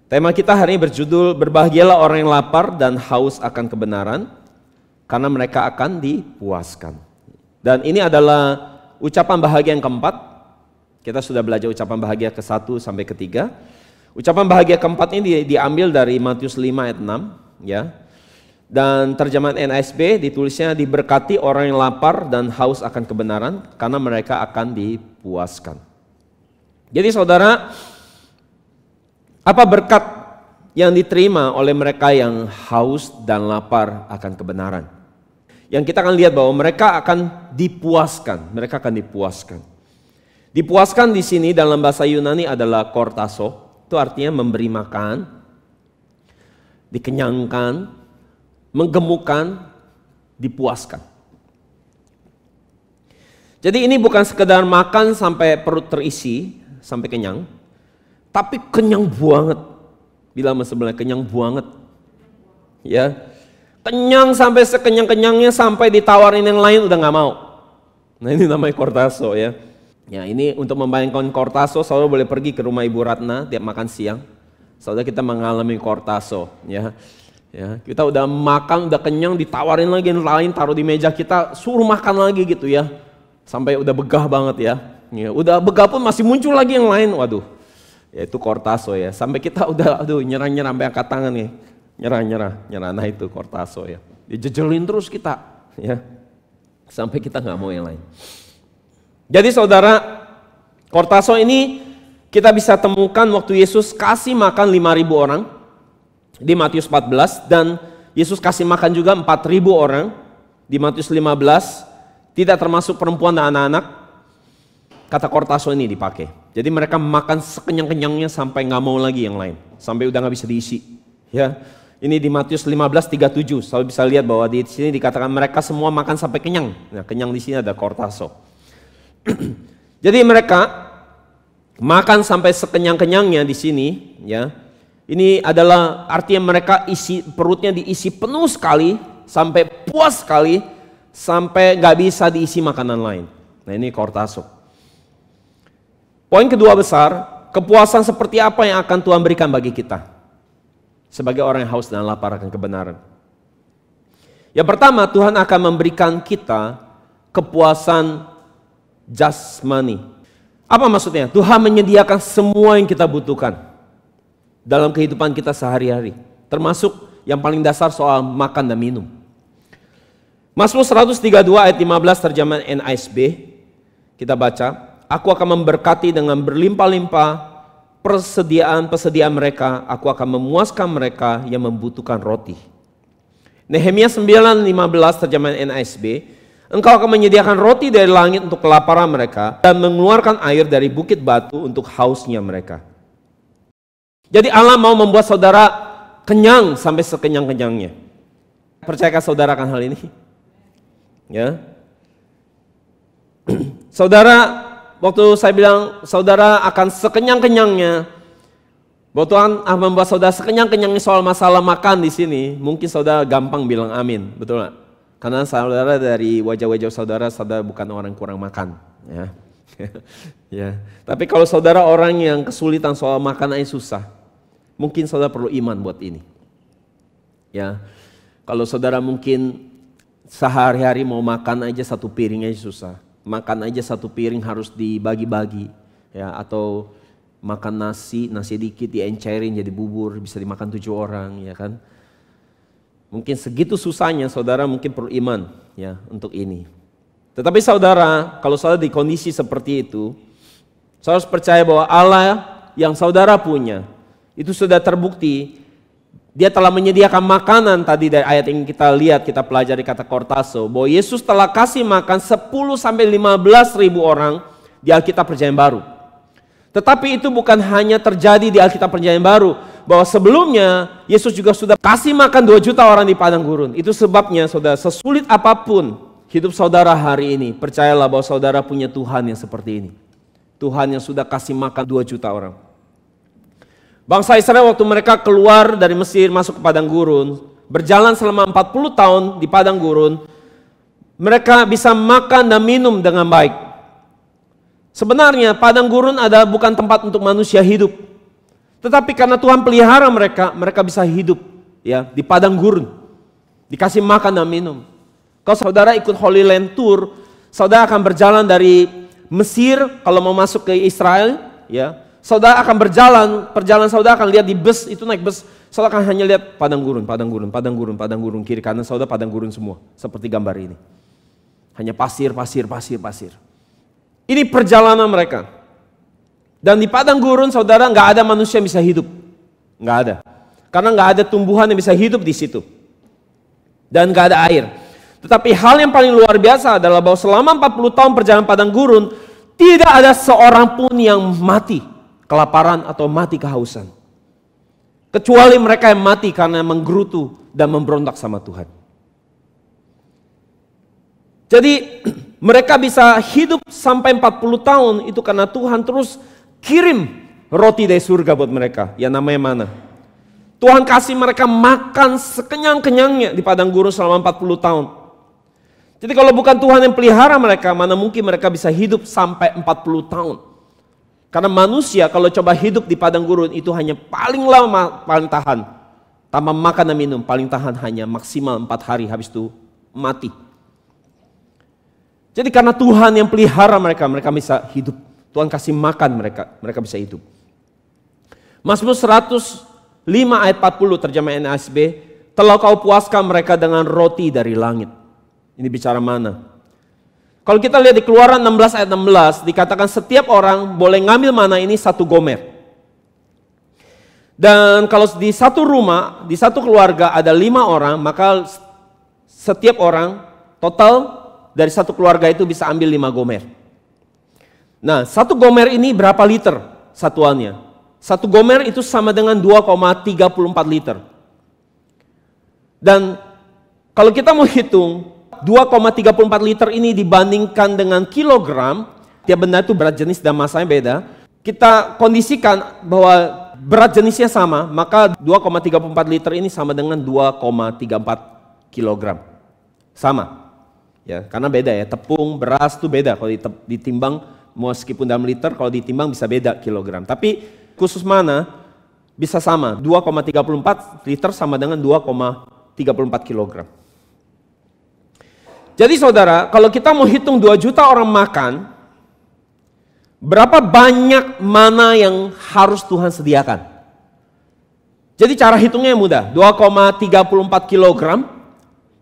Tema kita hari ini berjudul Berbahagialah orang yang lapar dan haus akan kebenaran, karena mereka akan dipuaskan. Dan ini adalah ucapan bahagia yang keempat. Kita sudah belajar ucapan bahagia ke-1 sampai ke-3. Ucapan bahagia keempat ini diambil dari Matius 5 ayat 6, ya. Dan terjemahan NASB ditulisnya, diberkati orang yang lapar dan haus akan kebenaran, karena mereka akan dipuaskan. Jadi saudara, apa berkat yang diterima oleh mereka yang haus dan lapar akan kebenaran? Yang kita akan lihat bahwa mereka akan dipuaskan. Mereka akan dipuaskan. Dipuaskan di sini dalam bahasa Yunani adalah kortaso. Itu artinya memberi makan, dikenyangkan, menggemukkan, dipuaskan. Jadi ini bukan sekedar makan sampai perut terisi, sampai kenyang, tapi kenyang banget. Bilang sebenarnya kenyang banget, ya, kenyang sampai sekenyang-kenyangnya, sampai ditawarin yang lain udah nggak mau. Nah ini namanya kortaso, ya. Ya ini untuk membayangkan kortaso, saudara boleh pergi ke rumah Ibu Ratna tiap makan siang. Saudara, kita mengalami kortaso, ya. Ya, kita udah makan, udah kenyang, ditawarin lagi yang lain, taruh di meja kita, suruh makan lagi gitu ya, sampai udah begah banget ya. Ya udah begah pun masih muncul lagi yang lain, waduh. Ya itu kortaso ya, sampai kita udah nyerah-nyerah sampai angkat tangan nih, nyerah. Nah itu kortaso ya, dijejelin terus kita ya, sampai kita nggak mau yang lain. Jadi saudara, kortaso ini kita bisa temukan waktu Yesus kasih makan 5.000 orang di Matius 14, dan Yesus kasih makan juga 4.000 orang di Matius 15, tidak termasuk perempuan dan anak-anak. Kata kortaso ini dipakai. Jadi mereka makan sekenyang-kenyangnya sampai nggak mau lagi yang lain, sampai udah nggak bisa diisi. Ya, ini di Matius 15:37. Saya bisa lihat bahwa di sini dikatakan mereka semua makan sampai kenyang. Nah, kenyang di sini ada kortaso. Jadi mereka makan sampai sekenyang-kenyangnya di sini. Ya, ini adalah artinya mereka isi perutnya, diisi penuh sekali, sampai puas sekali, sampai nggak bisa diisi makanan lain. Nah ini kortaso. Poin kedua besar, kepuasan seperti apa yang akan Tuhan berikan bagi kita sebagai orang yang haus dan lapar akan kebenaran. Yang pertama, Tuhan akan memberikan kita kepuasan jasmani. Apa maksudnya? Tuhan menyediakan semua yang kita butuhkan dalam kehidupan kita sehari-hari, termasuk yang paling dasar soal makan dan minum. Mazmur 132 ayat 15 terjemahan NASB, kita baca, aku akan memberkati dengan berlimpah-limpah persediaan mereka, aku akan memuaskan mereka yang membutuhkan roti. Nehemia 9:15 terjemahan NASB, engkau akan menyediakan roti dari langit untuk kelaparan mereka dan mengeluarkan air dari bukit batu untuk hausnya mereka. Jadi Allah mau membuat saudara kenyang sampai sekenyang-kenyangnya. Percayakah saudara akan hal ini? Ya. Saudara, waktu saya bilang saudara akan sekenyang-kenyangnya, bahwa Tuhan akan membuat saudara sekenyang-kenyangnya soal masalah makan di sini, mungkin saudara gampang bilang amin, betul nggak? Karena saudara dari wajah-wajah saudara bukan orang yang kurang makan, ya. Ya. Tapi kalau saudara orang yang kesulitan soal makan aja susah, mungkin saudara perlu iman buat ini. Ya. Kalau saudara mungkin sehari-hari mau makan aja satu piring aja susah. Makan aja satu piring harus dibagi-bagi, ya, atau makan nasi dikit diencerin jadi bubur, bisa dimakan 7 orang, ya kan. Mungkin segitu susahnya saudara mungkin perlu iman, ya, untuk ini. Tetapi saudara, kalau saudara di kondisi seperti itu, saudara harus percaya bahwa Allah yang saudara punya itu sudah terbukti. Dia telah menyediakan makanan tadi dari ayat yang kita lihat, kita pelajari kata kortaso, bahwa Yesus telah kasih makan 10-15.000 orang di Alkitab Perjanjian Baru. Tetapi itu bukan hanya terjadi di Alkitab Perjanjian Baru, bahwa sebelumnya Yesus juga sudah kasih makan 2 juta orang di padang gurun. Itu sebabnya saudara, sesulit apapun hidup saudara hari ini, percayalah bahwa saudara punya Tuhan yang seperti ini. Tuhan yang sudah kasih makan 2 juta orang. Bangsa Israel waktu mereka keluar dari Mesir masuk ke padang gurun, berjalan selama 40 tahun di padang gurun, mereka bisa makan dan minum dengan baik. Sebenarnya padang gurun adalah bukan tempat untuk manusia hidup, Tetapi karena Tuhan pelihara mereka, mereka bisa hidup ya di padang gurun. Dikasih makan dan minum. Kalau saudara ikut Holy Land Tour, saudara akan berjalan dari Mesir kalau mau masuk ke Israel, ya. Saudara akan perjalanan saudara akan lihat di bus, itu naik bus, saudara akan hanya lihat padang gurun, kiri kanan saudara padang gurun semua, seperti gambar ini. Hanya pasir. Ini perjalanan mereka. Dan di padang gurun saudara nggak ada manusia yang bisa hidup, nggak ada, karena nggak ada tumbuhan yang bisa hidup di situ, dan nggak ada air. Tetapi hal yang paling luar biasa adalah bahwa selama 40 tahun perjalanan padang gurun, tidak ada seorang pun yang mati kelaparan atau mati kehausan. Kecuali mereka yang mati karena menggerutu dan memberontak sama Tuhan. Jadi mereka bisa hidup sampai 40 tahun itu karena Tuhan terus kirim roti dari surga buat mereka, yang namanya mana. Tuhan kasih mereka makan sekenyang-kenyangnya di padang gurun selama 40 tahun. Jadi kalau bukan Tuhan yang pelihara mereka, mana mungkin mereka bisa hidup sampai 40 tahun. Karena manusia kalau coba hidup di padang gurun itu hanya paling lama paling tahan. Tanpa makan dan minum paling tahan hanya maksimal 4 hari, habis itu mati. Jadi karena Tuhan yang pelihara mereka, mereka bisa hidup. Tuhan kasih makan mereka bisa hidup. Mazmur 105 ayat 40 terjemahan NASB, telah kau puaskan mereka dengan roti dari langit. Ini bicara mana? Kalau kita lihat di Keluaran 16 ayat 16, dikatakan setiap orang boleh ngambil mana ini 1 gomer. Dan kalau di satu rumah, di satu keluarga ada 5 orang, maka setiap orang total dari satu keluarga itu bisa ambil 5 gomer. Nah, 1 gomer ini berapa liter satuannya? 1 gomer itu sama dengan 2,34 liter. Dan kalau kita mau hitung, 2,34 liter ini dibandingkan dengan kilogram, tiap benda itu berat jenis dan masanya beda. Kita kondisikan bahwa berat jenisnya sama, maka 2,34 liter ini sama dengan 2,34 kilogram. Sama. Ya, karena beda ya, tepung, beras itu beda kalau ditimbang, meskipun dalam liter, kalau ditimbang bisa beda kilogram. Tapi khusus mana bisa sama, 2,34 liter sama dengan 2,34 kilogram. Jadi saudara, kalau kita mau hitung 2 juta orang makan, berapa banyak mana yang harus Tuhan sediakan? Jadi cara hitungnya mudah, 2,34 kilogram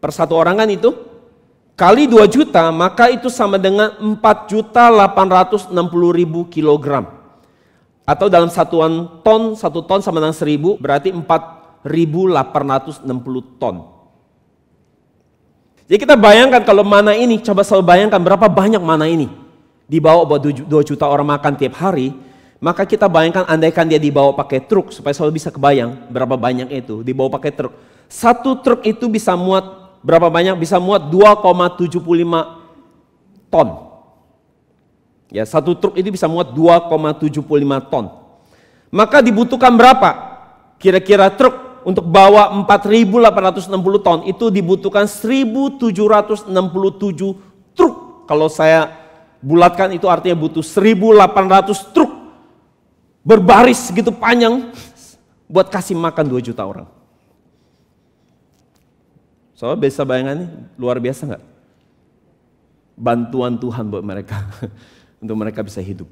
per satu orang kan itu, kali 2 juta, maka itu sama dengan 4.860.000 kilogram. Atau dalam satuan ton, 1 ton sama dengan 1000, berarti 4.860 ton. Jadi kita bayangkan kalau mana ini, coba selalu bayangkan berapa banyak mana ini dibawa buat 2 juta orang makan tiap hari, maka kita bayangkan andaikan dia dibawa pakai truk, supaya selalu bisa kebayang berapa banyak itu, dibawa pakai truk. 1 truk itu bisa muat berapa banyak? Bisa muat 2,75 ton. Ya, 1 truk itu bisa muat 2,75 ton. Maka dibutuhkan berapa? Kira-kira truk untuk bawa 4.860 ton itu dibutuhkan 1.767 truk. Kalau saya bulatkan itu artinya butuh 1.800 truk berbaris segitu panjang buat kasih makan 2 juta orang. Soalnya bisa bayangannya luar biasa nggak? Bantuan Tuhan buat mereka untuk mereka bisa hidup.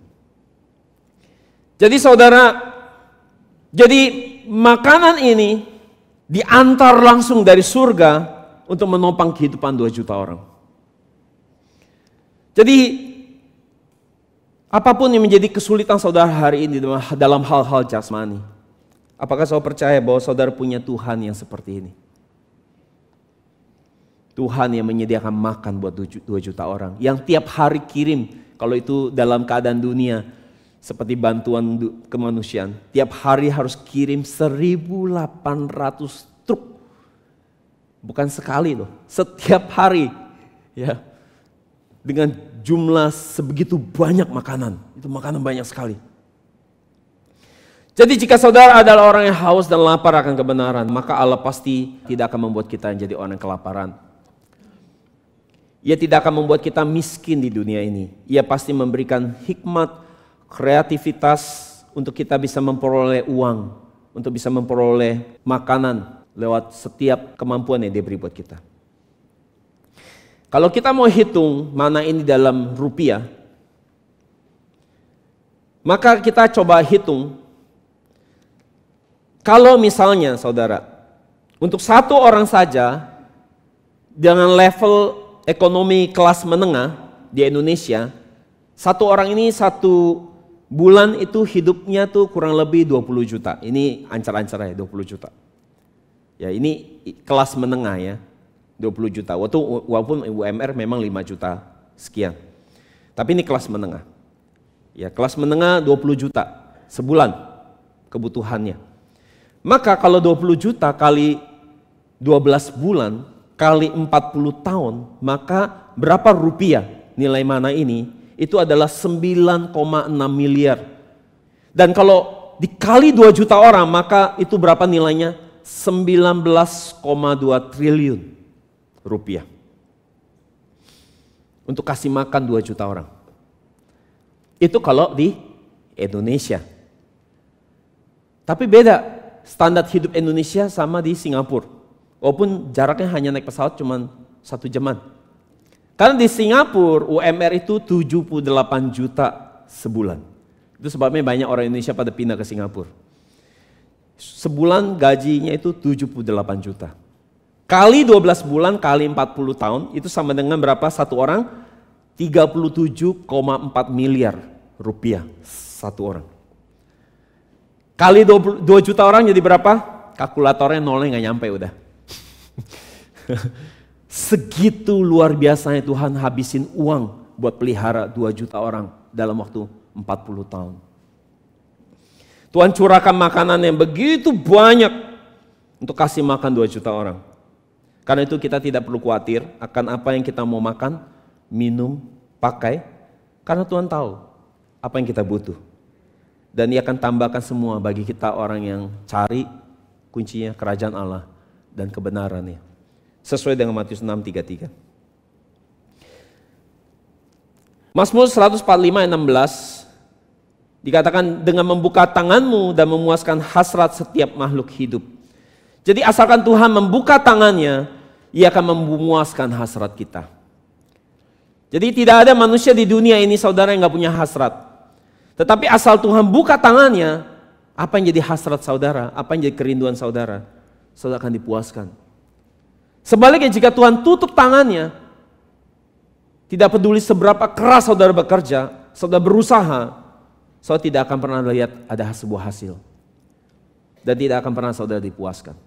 Jadi saudara, jadi makanan ini diantar langsung dari surga untuk menopang kehidupan 2 juta orang. Jadi apapun yang menjadi kesulitan saudara hari ini dalam hal-hal jasmani, apakah saudara percaya bahwa saudara punya Tuhan yang seperti ini? Tuhan yang menyediakan makan buat 2 juta orang, yang tiap hari kirim, kalau itu dalam keadaan dunia, seperti bantuan kemanusiaan, tiap hari harus kirim 1.800 truk. Bukan sekali loh, setiap hari. Ya, dengan jumlah sebegitu banyak makanan, itu makanan banyak sekali. Jadi jika saudara adalah orang yang haus dan lapar akan kebenaran, maka Allah pasti tidak akan membuat kita menjadi orang yang kelaparan. Ia tidak akan membuat kita miskin di dunia ini. Ia pasti memberikan hikmat, kreativitas, untuk kita bisa memperoleh uang, untuk bisa memperoleh makanan lewat setiap kemampuan yang dia beri buat kita. Kalau kita mau hitung mana ini dalam rupiah, maka kita coba hitung. Kalau misalnya saudara, untuk satu orang saja dengan level ekonomi kelas menengah di Indonesia, satu orang ini satu bulan itu hidupnya tuh kurang lebih 20 juta. Ini ancar-ancar ya 20 juta. Ya ini kelas menengah ya, 20 juta. Walaupun UMR memang 5 juta sekian. Tapi ini kelas menengah. Ya kelas menengah 20 juta sebulan kebutuhannya. Maka kalau 20 juta kali 12 bulan kali 40 tahun, maka berapa rupiah nilai mana ini? Itu adalah 9,6 miliar. Dan kalau dikali 2 juta orang, maka itu berapa nilainya? 19,2 triliun rupiah. Untuk kasih makan 2 juta orang. Itu kalau di Indonesia. Tapi beda standar hidup Indonesia sama di Singapura. Walaupun jaraknya hanya naik pesawat cuma 1 jaman. Karena di Singapura UMR itu 78 juta sebulan. Itu sebabnya banyak orang Indonesia pada pindah ke Singapura. Sebulan gajinya itu 78 juta. Kali 12 bulan kali 40 tahun itu sama dengan berapa satu orang? 37,4 miliar rupiah satu orang. Kali 2 juta orang jadi berapa? Kalkulatornya nolnya nggak nyampe udah. Segitu luar biasanya Tuhan habisin uang buat pelihara 2 juta orang dalam waktu 40 tahun. Tuhan curahkan makanan yang begitu banyak untuk kasih makan 2 juta orang. Karena itu kita tidak perlu khawatir akan apa yang kita mau makan, minum, pakai. Karena Tuhan tahu apa yang kita butuh. Dan Dia akan tambahkan semua bagi kita orang yang cari kuncinya kerajaan Allah dan kebenarannya. Sesuai dengan Matius 6:33. Mazmur 145 ayat 16 dikatakan dengan membuka tanganmu dan memuaskan hasrat setiap makhluk hidup. Jadi asalkan Tuhan membuka tangannya, Ia akan memuaskan hasrat kita. Jadi tidak ada manusia di dunia ini saudara yang gak punya hasrat. Tetapi asal Tuhan buka tangannya, apa yang jadi hasrat saudara, apa yang jadi kerinduan saudara, saudara akan dipuaskan. Sebaliknya jika Tuhan tutup tangannya, tidak peduli seberapa keras saudara bekerja, saudara berusaha, saudara tidak akan pernah lihat ada sebuah hasil. Dan tidak akan pernah saudara dipuaskan.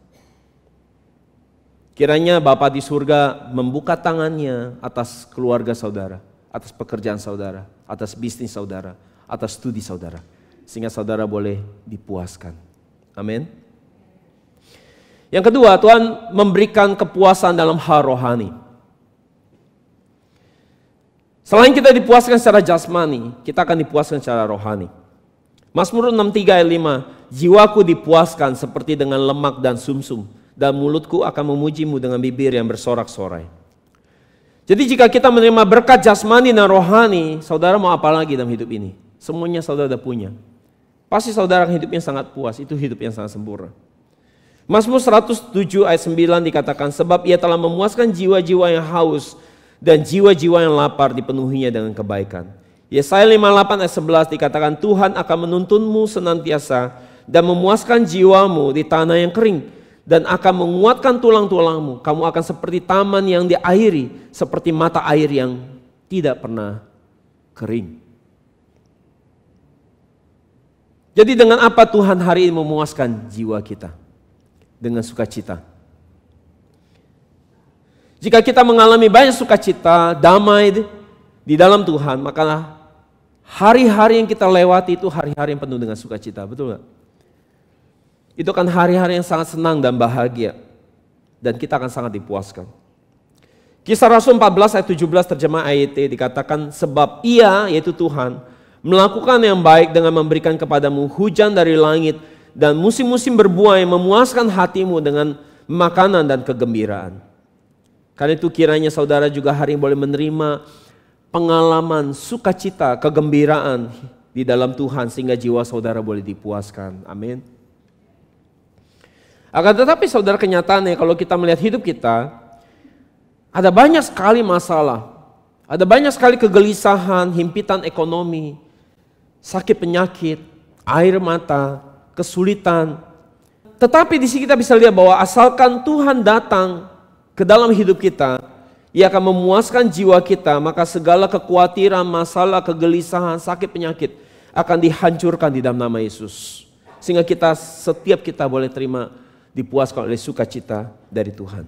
Kiranya Bapa di surga membuka tangannya atas keluarga saudara, atas pekerjaan saudara, atas bisnis saudara, atas studi saudara. Sehingga saudara boleh dipuaskan. Amin. Yang kedua, Tuhan memberikan kepuasan dalam hal rohani. Selain kita dipuaskan secara jasmani, kita akan dipuaskan secara rohani. Mazmur 63 ayat 5, jiwaku dipuaskan seperti dengan lemak dan sumsum, dan mulutku akan memujimu dengan bibir yang bersorak-sorai. Jadi jika kita menerima berkat jasmani dan rohani, saudara mau apa lagi dalam hidup ini? Semuanya saudara sudah punya. Pasti saudara hidupnya sangat puas, itu hidup yang sangat sempurna. Mazmur 107 ayat 9 dikatakan, sebab Ia telah memuaskan jiwa-jiwa yang haus dan jiwa-jiwa yang lapar dipenuhinya dengan kebaikan. Yesaya 58 ayat 11 dikatakan, Tuhan akan menuntunmu senantiasa dan memuaskan jiwamu di tanah yang kering dan akan menguatkan tulang-tulangmu. Kamu akan seperti taman yang diairi, seperti mata air yang tidak pernah kering. Jadi dengan apa Tuhan hari ini memuaskan jiwa kita? Dengan sukacita. Jika kita mengalami banyak sukacita, damai di dalam Tuhan, maka hari-hari yang kita lewati itu hari-hari yang penuh dengan sukacita, betul gak? Itu kan hari-hari yang sangat senang dan bahagia, dan kita akan sangat dipuaskan. Kisah Rasul 14 ayat 17 terjemah AYT dikatakan, sebab Ia, yaitu Tuhan, melakukan yang baik dengan memberikan kepadamu hujan dari langit, dan musim-musim berbuah yang memuaskan hatimu dengan makanan dan kegembiraan. Karena itu kiranya saudara juga hari ini boleh menerima pengalaman sukacita, kegembiraan di dalam Tuhan sehingga jiwa saudara boleh dipuaskan. Amin. Akan tetapi saudara, kenyataannya kalau kita melihat hidup kita, ada banyak sekali masalah. Ada banyak sekali kegelisahan, himpitan ekonomi, sakit penyakit, air mata, kesulitan. Tetapi di sini kita bisa lihat bahwa asalkan Tuhan datang ke dalam hidup kita, Ia akan memuaskan jiwa kita, maka segala kekhawatiran, masalah, kegelisahan, sakit penyakit akan dihancurkan di dalam nama Yesus. Sehingga setiap kita boleh terima, dipuaskan oleh sukacita dari Tuhan.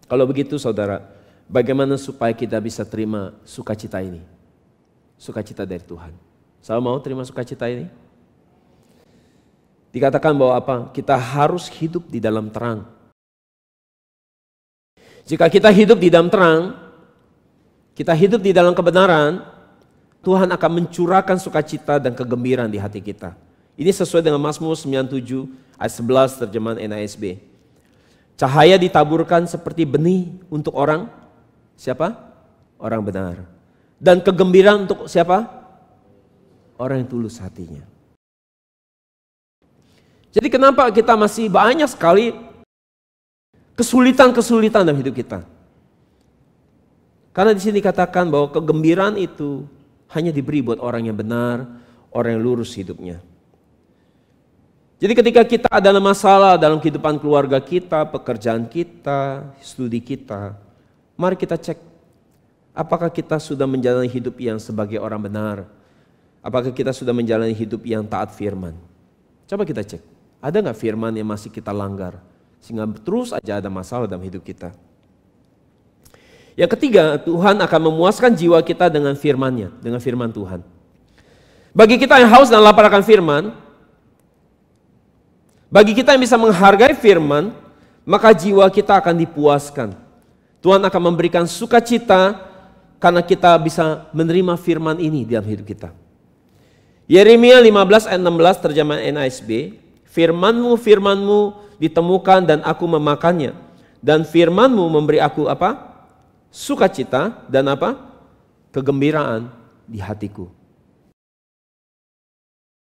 Kalau begitu saudara, bagaimana supaya kita bisa terima sukacita ini? Sukacita dari Tuhan. Saya mau terima sukacita ini? Dikatakan bahwa apa? Kita harus hidup di dalam terang. Jika kita hidup di dalam terang, kita hidup di dalam kebenaran, Tuhan akan mencurahkan sukacita dan kegembiraan di hati kita. Ini sesuai dengan Mazmur 97 ayat 11 terjemahan NASB. Cahaya ditaburkan seperti benih untuk orang siapa? Orang benar. Dan kegembiraan untuk siapa? Orang yang tulus hatinya. Jadi kenapa kita masih banyak sekali kesulitan-kesulitan dalam hidup kita? Karena di sini dikatakan bahwa kegembiraan itu hanya diberi buat orang yang benar, orang yang lurus hidupnya. Jadi ketika kita ada masalah dalam kehidupan keluarga kita, pekerjaan kita, studi kita, mari kita cek apakah kita sudah menjalani hidup yang sebagai orang benar, apakah kita sudah menjalani hidup yang taat firman. Coba kita cek, ada gak firman yang masih kita langgar, sehingga terus aja ada masalah dalam hidup kita. Yang ketiga, Tuhan akan memuaskan jiwa kita dengan firman-Nya, dengan firman Tuhan. Bagi kita yang haus dan lapar akan firman, bagi kita yang bisa menghargai firman, maka jiwa kita akan dipuaskan. Tuhan akan memberikan sukacita karena kita bisa menerima firman ini dalam hidup kita. Yeremia 15 ayat 16 terjemahan NASB, firman-Mu ditemukan dan aku memakannya, dan firman-Mu memberi aku apa? Sukacita dan apa? Kegembiraan di hatiku.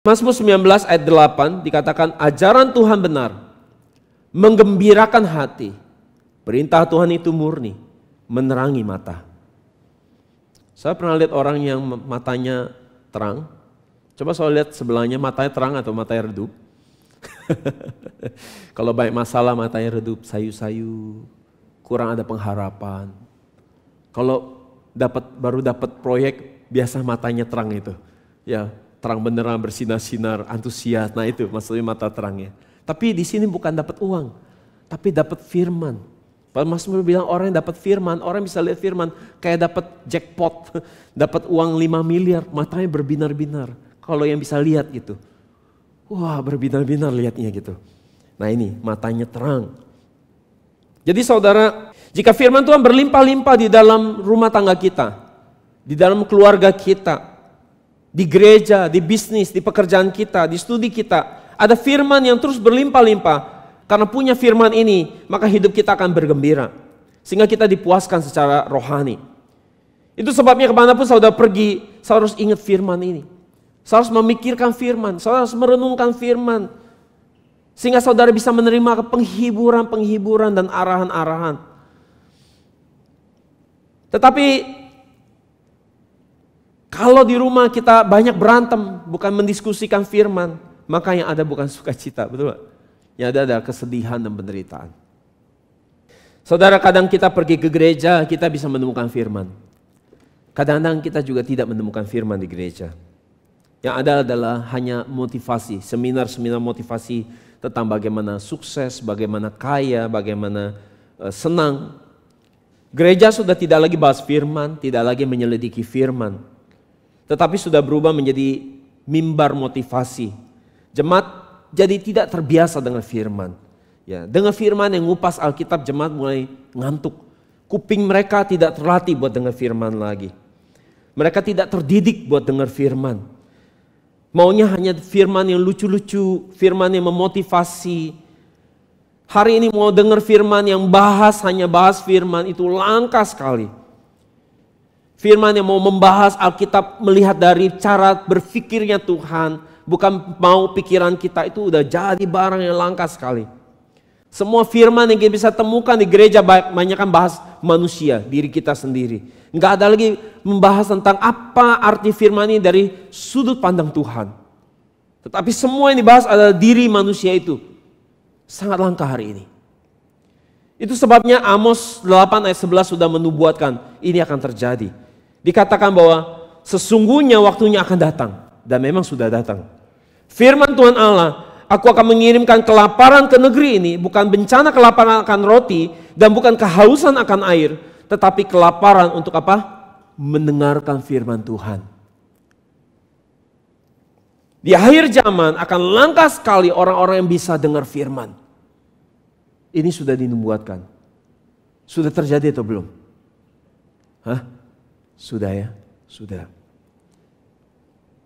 Mazmur 19 ayat 8 dikatakan ajaran Tuhan benar, menggembirakan hati. Perintah Tuhan itu murni, menerangi mata. Saya pernah lihat orang yang matanya terang. Coba saya lihat sebelahnya matanya terang atau matanya redup. Kalau banyak masalah matanya redup, sayu-sayu, kurang ada pengharapan. Kalau baru dapat proyek, biasa matanya terang itu. Ya, terang beneran, bersinar-sinar, antusias. Nah itu maksudnya mata terangnya. Tapi di sini bukan dapat uang, tapi dapat firman. Pak Mazmur bilang orang yang dapat firman, orang bisa lihat firman kayak dapat jackpot, dapat uang 5 miliar, matanya berbinar-binar. Kalau yang bisa lihat gitu, wah berbinar-binar lihatnya gitu. Nah ini matanya terang. Jadi saudara, jika firman Tuhan berlimpah-limpah di dalam rumah tangga kita, di dalam keluarga kita, di gereja, di bisnis, di pekerjaan kita, di studi kita, ada firman yang terus berlimpah-limpah. Karena punya firman ini, maka hidup kita akan bergembira. Sehingga kita dipuaskan secara rohani. Itu sebabnya kemanapun saudara pergi, saudara harus ingat firman ini. Saudara harus memikirkan firman, saudara harus merenungkan firman. Sehingga saudara bisa menerima penghiburan-penghiburan dan arahan-arahan. Tetapi kalau di rumah kita banyak berantem, bukan mendiskusikan firman, maka yang ada bukan sukacita, betul gak? Yang ada adalah kesedihan dan penderitaan. Saudara, kadang kita pergi ke gereja, kita bisa menemukan firman. Kadang-kadang kita juga tidak menemukan firman di gereja. Yang ada adalah hanya motivasi, seminar-seminar motivasi tentang bagaimana sukses, bagaimana kaya, bagaimana senang. Gereja sudah tidak lagi bahas firman, tidak lagi menyelidiki firman. Tetapi sudah berubah menjadi mimbar motivasi. Jemaat jadi tidak terbiasa dengan firman. Ya, dengan firman yang ngupas Alkitab, jemaat mulai ngantuk. Kuping mereka tidak terlatih buat dengar firman lagi. Mereka tidak terdidik buat dengar firman. Maunya hanya firman yang lucu-lucu, firman yang memotivasi. Hari ini mau dengar firman yang hanya bahas firman, itu langka sekali. Firman yang mau membahas Alkitab, melihat dari cara berpikirnya Tuhan, bukan mau pikiran kita, itu udah jadi barang yang langka sekali. Semua firman yang kita bisa temukan di gereja banyak kan bahas manusia, diri kita sendiri. Nggak ada lagi membahas tentang apa arti firman ini dari sudut pandang Tuhan. Tetapi semua yang dibahas adalah diri manusia itu. Sangat langka hari ini. Itu sebabnya Amos 8 ayat 11 sudah menubuatkan ini akan terjadi. Dikatakan bahwa sesungguhnya waktunya akan datang. Dan memang sudah datang. Firman Tuhan Allah, aku akan mengirimkan kelaparan ke negeri ini, bukan bencana kelaparan akan roti, dan bukan kehausan akan air, tetapi kelaparan untuk apa? Mendengarkan firman Tuhan. Di akhir zaman akan langka sekali orang-orang yang bisa dengar firman. Ini sudah dinubuatkan. Sudah terjadi atau belum? Hah? Sudah ya? Sudah.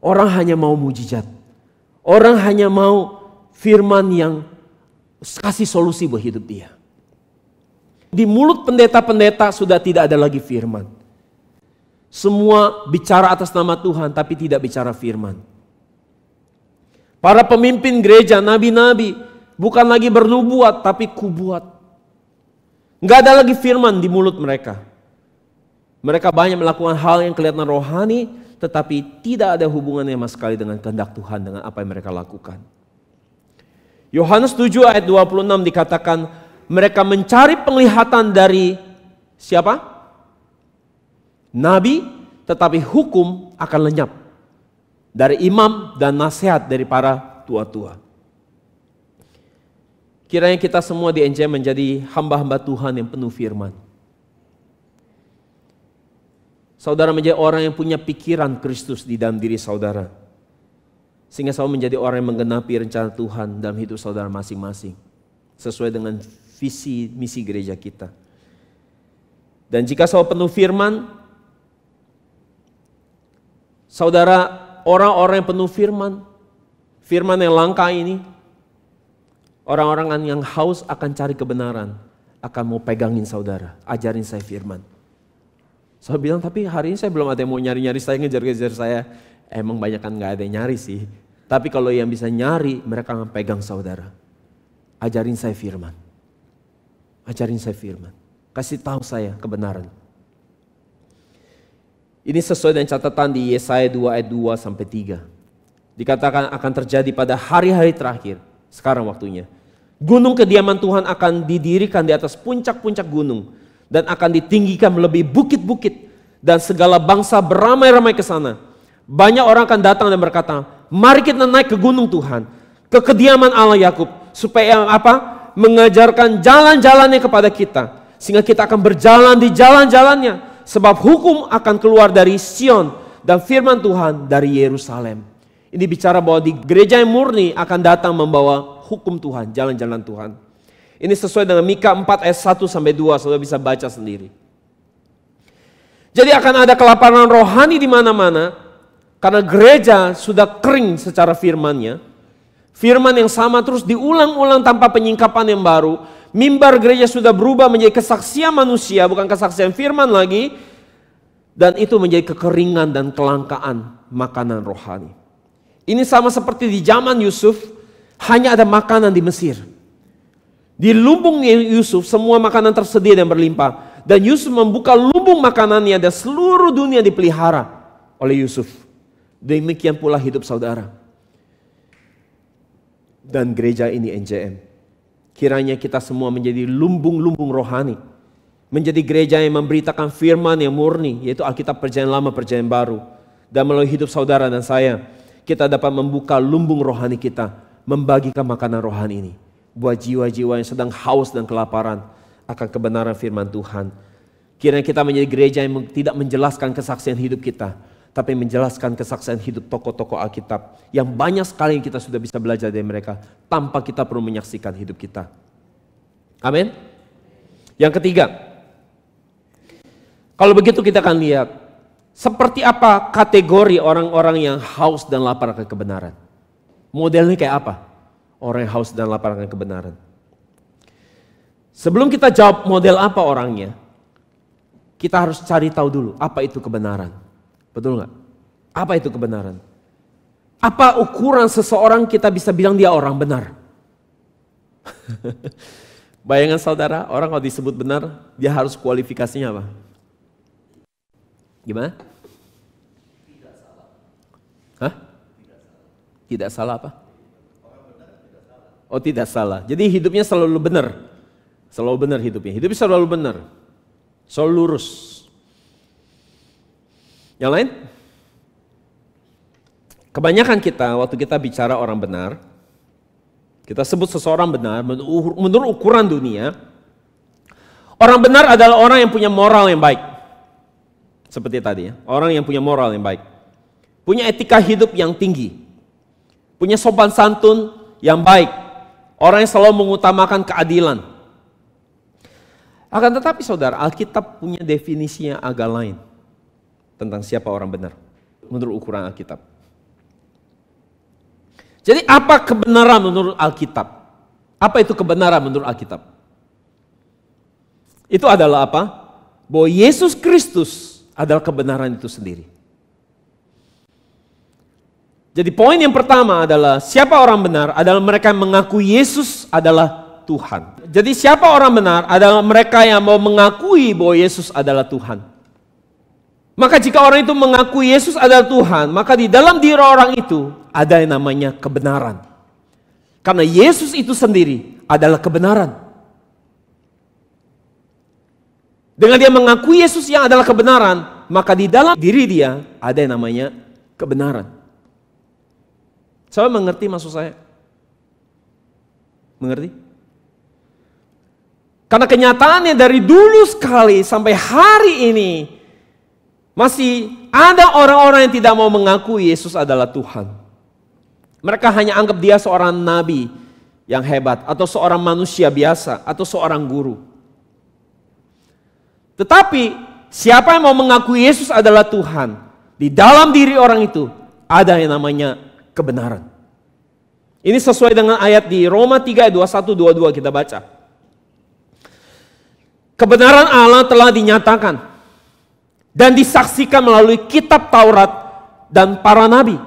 Orang hanya mau mujizat. Orang hanya mau firman yang kasih solusi buat hidup dia. Di mulut pendeta-pendeta sudah tidak ada lagi firman. Semua bicara atas nama Tuhan tapi tidak bicara firman. Para pemimpin gereja, nabi-nabi bukan lagi bernubuat tapi kubuat. Nggak ada lagi firman di mulut mereka. Mereka banyak melakukan hal yang kelihatan rohani tetapi tidak ada hubungannya sama sekali dengan kehendak Tuhan, dengan apa yang mereka lakukan. Yohanes 7 ayat 26 dikatakan mereka mencari penglihatan dari siapa? Nabi, tetapi hukum akan lenyap dari imam dan nasihat dari para tua-tua. Kiranya kita semua di NJM menjadi hamba-hamba Tuhan yang penuh firman. Saudara menjadi orang yang punya pikiran Kristus di dalam diri saudara. Sehingga saudara menjadi orang yang menggenapi rencana Tuhan dalam hidup saudara masing-masing. Sesuai dengan visi misi gereja kita. Dan jika saudara penuh firman, saudara orang-orang yang penuh firman, firman yang langka ini, orang-orang yang haus akan cari kebenaran, akan mau pegangin saudara, ajarin saya firman. Saya bilang, tapi hari ini saya belum ada yang mau nyari-nyari saya, ngejar-ngejar saya. Emang banyak kan gak ada yang nyari sih. Tapi kalau yang bisa nyari, mereka akan pegang saudara. Ajarin saya firman. Ajarin saya firman. Kasih tahu saya kebenaran. Ini sesuai dengan catatan di Yesaya 2 ayat 2 sampai 3. Dikatakan akan terjadi pada hari-hari terakhir. Sekarang waktunya. Gunung kediaman Tuhan akan didirikan di atas puncak-puncak gunung. Dan akan ditinggikan melebihi bukit-bukit. Dan segala bangsa beramai-ramai ke sana. Banyak orang akan datang dan berkata, mari kita naik ke gunung Tuhan. Ke kediaman Allah Yakub. Supaya apa? Mengajarkan jalan-jalannya kepada kita. Sehingga kita akan berjalan di jalan-jalannya. Sebab hukum akan keluar dari Sion. Dan firman Tuhan dari Yerusalem. Ini bicara bahwa di gereja yang murni akan datang membawa hukum Tuhan. Jalan-jalan Tuhan. Ini sesuai dengan Mika 4 ayat 1 sampai 2. Saudara bisa baca sendiri. Jadi akan ada kelaparan rohani di mana-mana. Karena gereja sudah kering secara firmannya. Firman yang sama terus diulang-ulang tanpa penyingkapan yang baru. Mimbar gereja sudah berubah menjadi kesaksian manusia, bukan kesaksian firman lagi. Dan itu menjadi kekeringan dan kelangkaan makanan rohani. Ini sama seperti di zaman Yusuf, hanya ada makanan di Mesir. Di lumbung Yusuf semua makanan tersedia dan berlimpah. Dan Yusuf membuka lumbung makanannya dan seluruh dunia dipelihara oleh Yusuf. Demikian pula hidup saudara. Dan gereja ini NJM. Kiranya kita semua menjadi lumbung-lumbung rohani. Menjadi gereja yang memberitakan firman yang murni. Yaitu Alkitab Perjanjian Lama, Perjanjian Baru. Dan melalui hidup saudara dan saya, kita dapat membuka lumbung rohani kita. Membagikan makanan rohani ini. Buat jiwa-jiwa yang sedang haus dan kelaparan akan kebenaran firman Tuhan. Kiranya kita menjadi gereja yang tidak menjelaskan kesaksian hidup kita. Tapi menjelaskan kesaksian hidup tokoh-tokoh Alkitab. Yang banyak sekali yang kita sudah bisa belajar dari mereka. Tanpa kita perlu menyaksikan hidup kita. Amin. Yang ketiga. Kalau begitu kita akan lihat. Seperti apa kategori orang-orang yang haus dan lapar akan kebenaran. Modelnya kayak apa? Orang yang haus dan lapar akan kebenaran. Sebelum kita jawab model apa orangnya. kita harus cari tahu dulu apa itu kebenaran. Betul nggak? Apa itu kebenaran? Apa ukuran seseorang kita bisa bilang dia orang benar? Bayangan saudara, orang kalau disebut benar, dia harus kualifikasinya apa? Gimana? Tidak salah. Hah? Tidak salah apa? Oh, tidak salah. Jadi hidupnya selalu benar. Selalu benar hidupnya. Hidupnya selalu benar. Selalu lurus. Yang lain? Kebanyakan kita waktu kita bicara orang benar, kita sebut seseorang benar menurut ukuran dunia. Orang benar adalah orang yang punya moral yang baik. Seperti tadi ya, orang yang punya moral yang baik. Punya etika hidup yang tinggi. Punya sopan santun yang baik. Orang yang selalu mengutamakan keadilan. Akan tetapi saudara, Alkitab punya definisinya agak lain tentang siapa orang benar menurut ukuran Alkitab. Jadi apa kebenaran menurut Alkitab? Apa itu kebenaran menurut Alkitab? Itu adalah apa? Bahwa Yesus Kristus adalah kebenaran itu sendiri. Jadi poin yang pertama adalah siapa orang benar adalah mereka yang mengaku Yesus adalah Tuhan. Jadi siapa orang benar adalah mereka yang mau mengakui bahwa Yesus adalah Tuhan. Maka jika orang itu mengaku Yesus adalah Tuhan, maka di dalam diri orang itu ada yang namanya kebenaran. Karena Yesus itu sendiri adalah kebenaran. Dengan dia mengaku Yesus yang adalah kebenaran, maka di dalam diri dia ada yang namanya kebenaran. Saya mengerti maksud saya? Mengerti? Karena kenyataannya dari dulu sekali sampai hari ini masih ada orang-orang yang tidak mau mengaku Yesus adalah Tuhan. Mereka hanya anggap dia seorang nabi yang hebat, atau seorang manusia biasa, atau seorang guru. Tetapi siapa yang mau mengaku Yesus adalah Tuhan, di dalam diri orang itu ada yang namanya kebenaran. Ini sesuai dengan ayat di Roma 3 ayat 21-22 kita baca. Kebenaran Allah telah dinyatakan dan disaksikan melalui kitab Taurat dan para nabi.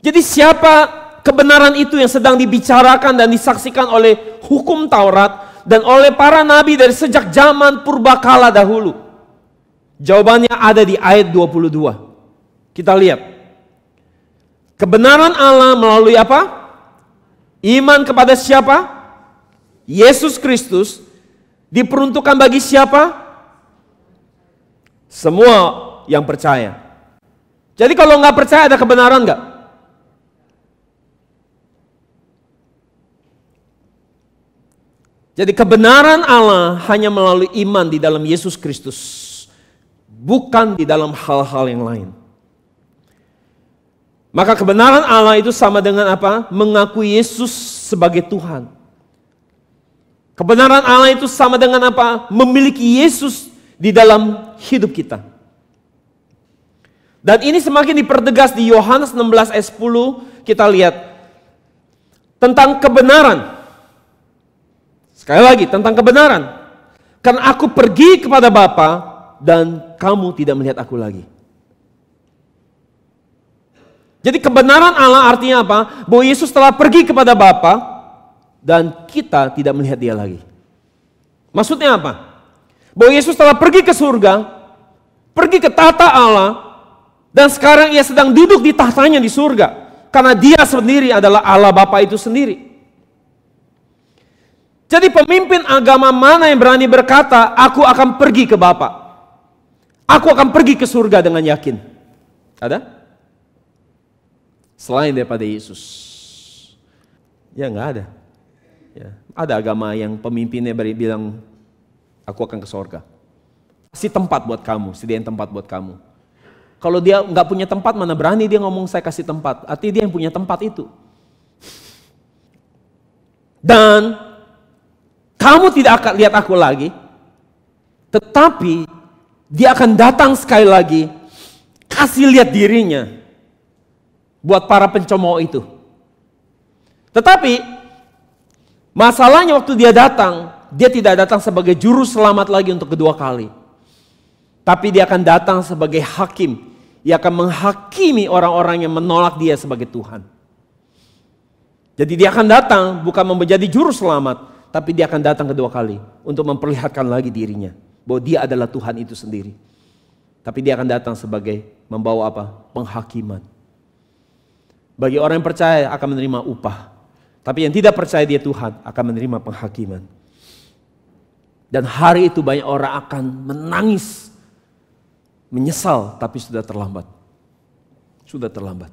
Jadi siapa kebenaran itu yang sedang dibicarakan dan disaksikan oleh hukum Taurat dan oleh para nabi dari sejak zaman purbakala dahulu? Jawabannya ada di ayat 22. Kita lihat. Kebenaran Allah melalui apa? Iman kepada siapa? Yesus Kristus. Diperuntukkan bagi siapa? Semua yang percaya. Jadi kalau nggak percaya ada kebenaran nggak? Jadi kebenaran Allah hanya melalui iman di dalam Yesus Kristus. Bukan di dalam hal-hal yang lain. Maka kebenaran Allah itu sama dengan apa? Mengakui Yesus sebagai Tuhan. Kebenaran Allah itu sama dengan apa? Memiliki Yesus di dalam hidup kita. Dan ini semakin dipertegas di Yohanes 16 ayat 10. Kita lihat tentang kebenaran. Sekali lagi tentang kebenaran. Karena aku pergi kepada Bapa dan kamu tidak melihat aku lagi. Jadi kebenaran Allah artinya apa? Bahwa Yesus telah pergi kepada Bapa dan kita tidak melihat dia lagi. Maksudnya apa? Bahwa Yesus telah pergi ke surga, pergi ke tata Allah, dan sekarang ia sedang duduk di tahtanya di surga. Karena dia sendiri adalah Allah Bapa itu sendiri. Jadi pemimpin agama mana yang berani berkata, aku akan pergi ke Bapa? Aku akan pergi ke surga dengan yakin. Ada? Selain daripada Yesus. Ya nggak ada. Ya, ada agama yang pemimpinnya bilang, aku akan ke surga. Kasih tempat buat kamu, sediain tempat buat kamu. Kalau dia nggak punya tempat, mana berani dia ngomong saya kasih tempat. Artinya dia yang punya tempat itu. Dan kamu tidak akan lihat aku lagi, tetapi dia akan datang sekali lagi, kasih lihat dirinya buat para pencemooh itu. Tetapi masalahnya waktu dia datang, dia tidak datang sebagai juru selamat lagi untuk kedua kali. Tapi dia akan datang sebagai hakim. Ia akan menghakimi orang-orang yang menolak dia sebagai Tuhan. Jadi dia akan datang bukan menjadi juru selamat, tapi dia akan datang kedua kali untuk memperlihatkan lagi dirinya bahwa dia adalah Tuhan itu sendiri. Tapi dia akan datang sebagai membawa apa? Penghakiman. Bagi orang yang percaya akan menerima upah. Tapi yang tidak percaya dia Tuhan akan menerima penghakiman. Dan hari itu banyak orang akan menangis, menyesal, tapi sudah terlambat. Sudah terlambat.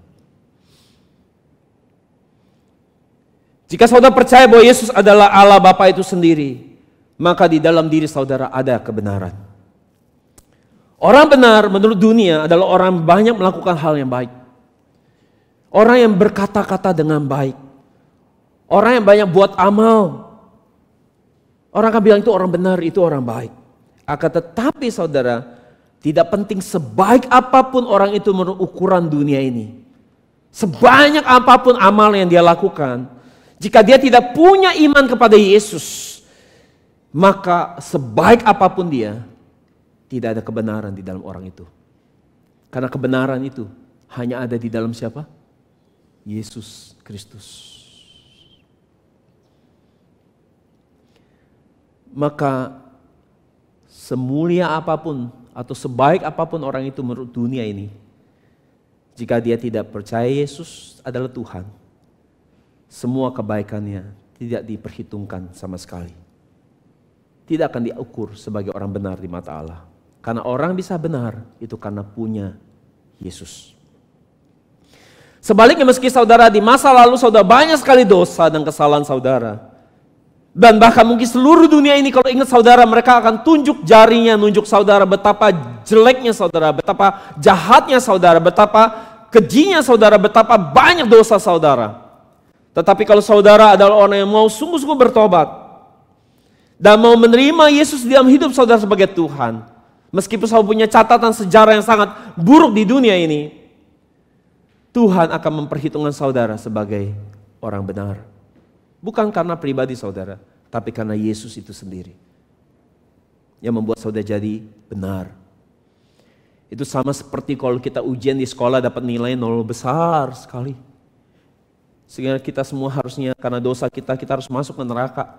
Jika saudara percaya bahwa Yesus adalah Allah Bapa itu sendiri, maka di dalam diri saudara ada kebenaran. Orang benar menurut dunia adalah orang yang banyak melakukan hal yang baik. Orang yang berkata-kata dengan baik. Orang yang banyak buat amal. Orang akan bilang itu orang benar, itu orang baik. Akan tetapi saudara, tidak penting sebaik apapun orang itu menurut ukuran dunia ini. Sebanyak apapun amal yang dia lakukan, jika dia tidak punya iman kepada Yesus, maka sebaik apapun dia, tidak ada kebenaran di dalam orang itu. Karena kebenaran itu hanya ada di dalam siapa? Yesus Kristus. Maka semulia apapun atau sebaik apapun orang itu menurut dunia ini, jika dia tidak percaya Yesus adalah Tuhan, semua kebaikannya tidak diperhitungkan sama sekali. Tidak akan diukur sebagai orang benar di mata Allah. Karena orang bisa benar itu karena punya Yesus. Sebaliknya meski saudara di masa lalu saudara banyak sekali dosa dan kesalahan saudara. Dan bahkan mungkin seluruh dunia ini kalau ingat saudara, mereka akan tunjuk jarinya, nunjuk saudara betapa jeleknya saudara, betapa jahatnya saudara, betapa kejinya saudara, betapa banyak dosa saudara. Tetapi kalau saudara adalah orang yang mau sungguh-sungguh bertobat dan mau menerima Yesus di dalam hidup saudara sebagai Tuhan, meskipun saudara punya catatan sejarah yang sangat buruk di dunia ini, Tuhan akan memperhitungkan saudara sebagai orang benar. Bukan karena pribadi saudara, tapi karena Yesus itu sendiri yang membuat saudara jadi benar. Itu sama seperti kalau kita ujian di sekolah dapat nilai 0 besar sekali. Sehingga kita semua harusnya karena dosa kita harus masuk ke neraka.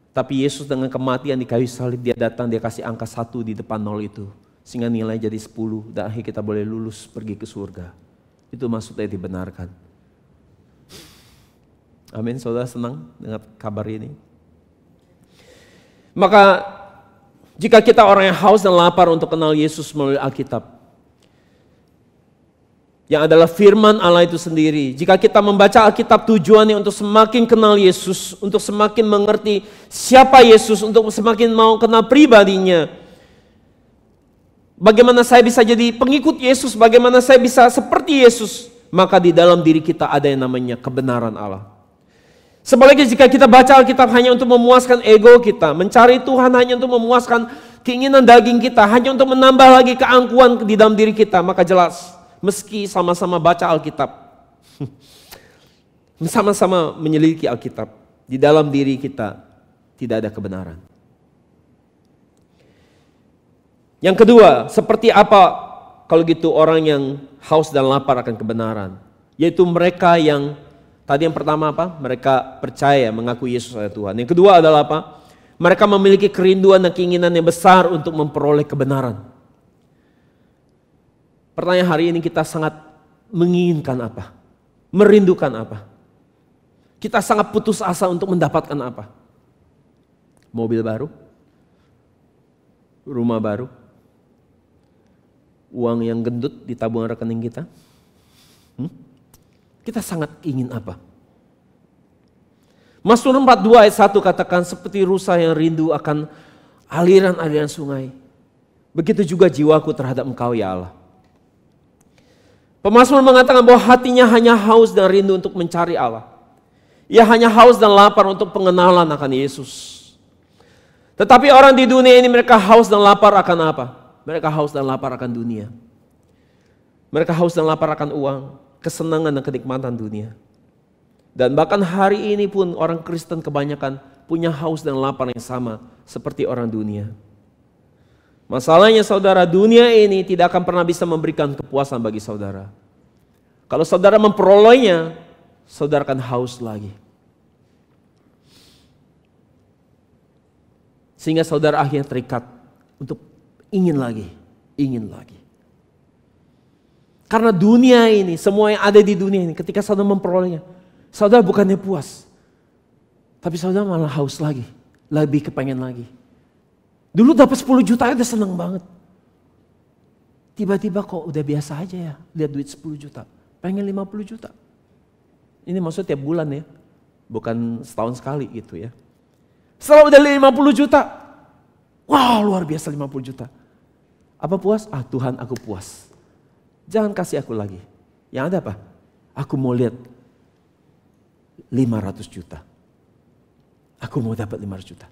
Tapi Yesus dengan kematian di kayu salib, dia datang, dia kasih angka 1 di depan 0 itu. Sehingga nilai jadi 10 dan akhirnya kita boleh lulus pergi ke surga. Itu maksudnya dibenarkan. Amin, saudara senang dengan kabar ini. Maka jika kita orang yang haus dan lapar untuk kenal Yesus melalui Alkitab, yang adalah firman Allah itu sendiri. Jika kita membaca Alkitab tujuannya untuk semakin kenal Yesus, untuk semakin mengerti siapa Yesus, untuk semakin mau kenal pribadinya. Bagaimana saya bisa jadi pengikut Yesus, bagaimana saya bisa seperti Yesus, maka di dalam diri kita ada yang namanya kebenaran Allah. Sebaliknya jika kita baca Alkitab hanya untuk memuaskan ego kita, mencari Tuhan hanya untuk memuaskan keinginan daging kita, hanya untuk menambah lagi keangkuhan di dalam diri kita, maka jelas meski sama-sama baca Alkitab, sama-sama menyelidiki Alkitab, di dalam diri kita tidak ada kebenaran. Yang kedua, seperti apa kalau gitu orang yang haus dan lapar akan kebenaran? Yaitu mereka yang tadi yang pertama apa? Mereka percaya mengaku Yesus adalah Tuhan. Yang kedua adalah apa? Mereka memiliki kerinduan dan keinginan yang besar untuk memperoleh kebenaran. Pertanyaan hari ini, kita sangat menginginkan apa? Merindukan apa? Kita sangat putus asa untuk mendapatkan apa? Mobil baru? Rumah baru? Uang yang gendut di tabungan rekening kita? Kita sangat ingin apa? Mazmur 42 ayat 1 katakan, seperti rusa yang rindu akan aliran-aliran sungai, begitu juga jiwaku terhadap Engkau ya Allah. Pemazmur mengatakan bahwa hatinya hanya haus dan rindu untuk mencari Allah. Ia hanya haus dan lapar untuk pengenalan akan Yesus. Tetapi orang di dunia ini mereka haus dan lapar akan apa? Mereka haus dan lapar akan dunia. Mereka haus dan lapar akan uang, kesenangan dan kenikmatan dunia. Dan bahkan hari ini pun orang Kristen kebanyakan punya haus dan lapar yang sama seperti orang dunia. Masalahnya saudara, dunia ini tidak akan pernah bisa memberikan kepuasan bagi saudara. Kalau saudara memperolehnya, saudara akan haus lagi. Sehingga saudara akhirnya terikat untuk ingin lagi, ingin lagi. Karena dunia ini, semua yang ada di dunia ini, ketika saudara memperolehnya, saudara bukannya puas, tapi saudara malah haus lagi, lebih kepengen lagi. Dulu dapat 10 juta udah senang banget. Tiba-tiba kok udah biasa aja ya, lihat duit 10 juta, pengen 50 juta. Ini maksudnya tiap bulan ya, bukan setahun sekali gitu ya. Setelah udah 50 juta, wah luar biasa 50 juta. Apa puas? Ah Tuhan aku puas. Jangan kasih aku lagi. Yang ada apa? Aku mau lihat 500 juta. Aku mau dapat 500 juta.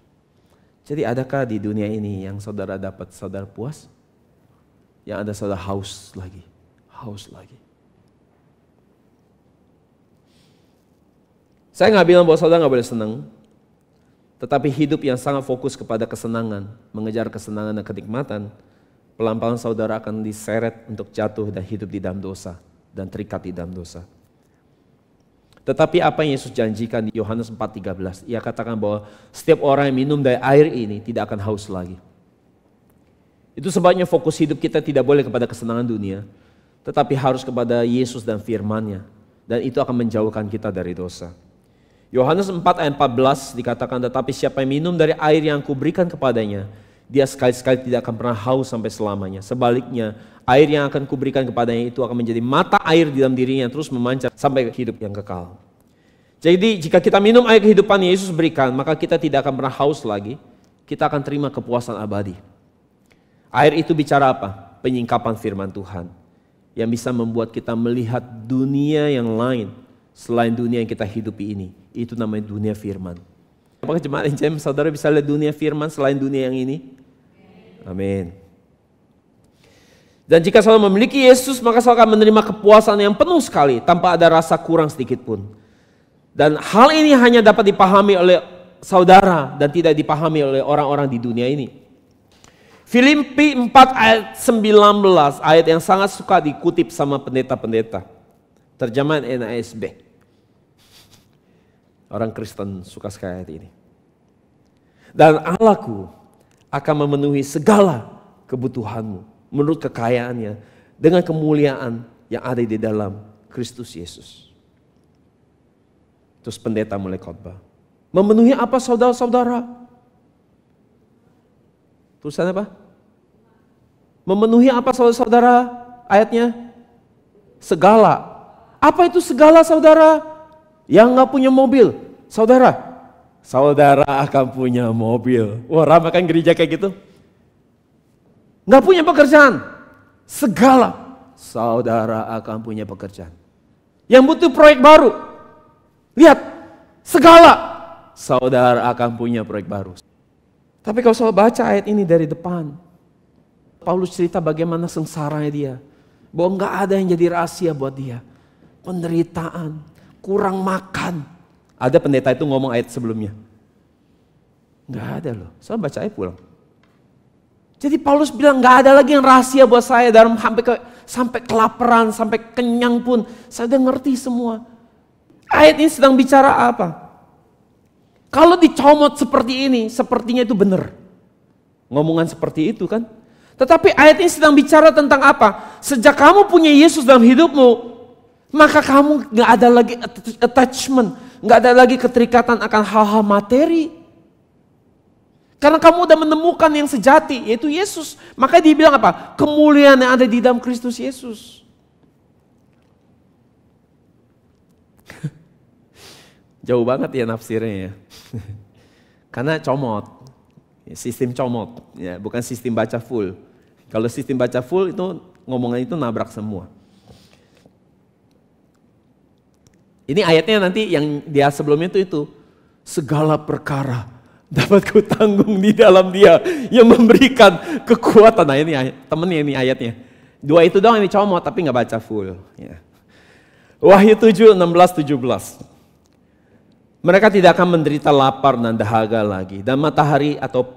Jadi adakah di dunia ini yang saudara dapat saudara puas? Yang ada saudara haus lagi. Haus lagi. Saya gak bilang bahwa saudara gak boleh senang. Tetapi hidup yang sangat fokus kepada kesenangan, mengejar kesenangan dan kenikmatan, pelan-pelan saudara akan diseret untuk jatuh dan hidup di dalam dosa dan terikat di dalam dosa. Tetapi apa yang Yesus janjikan di Yohanes 4:13, Ia katakan bahwa setiap orang yang minum dari air ini tidak akan haus lagi. Itu sebabnya fokus hidup kita tidak boleh kepada kesenangan dunia, tetapi harus kepada Yesus dan firman-Nya, dan itu akan menjauhkan kita dari dosa. Yohanes 4 ayat 14 dikatakan, tetapi siapa yang minum dari air yang kuberikan kepadanya, dia sekali-sekali tidak akan pernah haus sampai selamanya. Sebaliknya, air yang akan kuberikan kepadanya itu akan menjadi mata air di dalam dirinya, terus memancar sampai hidup yang kekal. Jadi jika kita minum air kehidupan yang Yesus berikan, maka kita tidak akan pernah haus lagi. Kita akan terima kepuasan abadi. Air itu bicara apa? Penyingkapan firman Tuhan. Yang bisa membuat kita melihat dunia yang lain selain dunia yang kita hidupi ini. Itu namanya dunia firman. Apakah jemaat NCM saudara bisa lihat dunia firman selain dunia yang ini? Amin. Dan jika saudara memiliki Yesus, maka saudara akan menerima kepuasan yang penuh sekali tanpa ada rasa kurang sedikit pun. Dan hal ini hanya dapat dipahami oleh saudara dan tidak dipahami oleh orang-orang di dunia ini. Filipi 4 ayat 19, ayat yang sangat suka dikutip sama pendeta-pendeta. Terjemahan NASB. Orang Kristen suka sekali ayat ini. Dan Allahku akan memenuhi segala kebutuhanmu menurut kekayaannya dengan kemuliaan yang ada di dalam Kristus Yesus. Terus pendeta mulai khotbah. Memenuhi apa saudara-saudara? Tulisannya apa? Memenuhi apa saudara-saudara? Ayatnya? Segala. Apa itu segala saudara? Yang gak punya mobil, saudara akan punya mobil. Wah ramai kan gereja kayak gitu. Gak punya pekerjaan, segala saudara akan punya pekerjaan. Yang butuh proyek baru, lihat, segala saudara akan punya proyek baru. Tapi kalau saudara baca ayat ini dari depan, Paulus cerita bagaimana sengsaranya dia. Bahwa gak ada yang jadi rahasia buat dia. Penderitaan, kurang makan. Ada pendeta itu ngomong ayat sebelumnya. Gak ada loh, saya baca ayat pulang. Jadi Paulus bilang gak ada lagi yang rahasia buat saya. Dalam sampai kelaparan, sampai kenyang pun saya udah ngerti semua. Ayat ini sedang bicara apa? Kalau dicomot seperti ini, sepertinya itu benar. Ngomongan seperti itu kan. Tetapi ayat ini sedang bicara tentang apa? Sejak kamu punya Yesus dalam hidupmu, maka kamu gak ada lagi attachment, gak ada lagi keterikatan akan hal-hal materi. Karena kamu udah menemukan yang sejati, yaitu Yesus. Maka dia bilang apa? Kemuliaan yang ada di dalam Kristus Yesus. Jauh banget ya nafsirnya ya. Karena comot, sistem comot, ya, bukan sistem baca full. Kalau sistem baca full itu ngomongan itu nabrak semua. Ini ayatnya nanti yang dia sebelumnya itu segala perkara dapat ku tanggung di dalam Dia yang memberikan kekuatan. Nah ini temennya ini ayatnya. Dua itu doang yang dicomot tapi nggak baca full. Ya. Wahyu 7, 16, 17. Mereka tidak akan menderita lapar dan dahaga lagi, dan matahari atau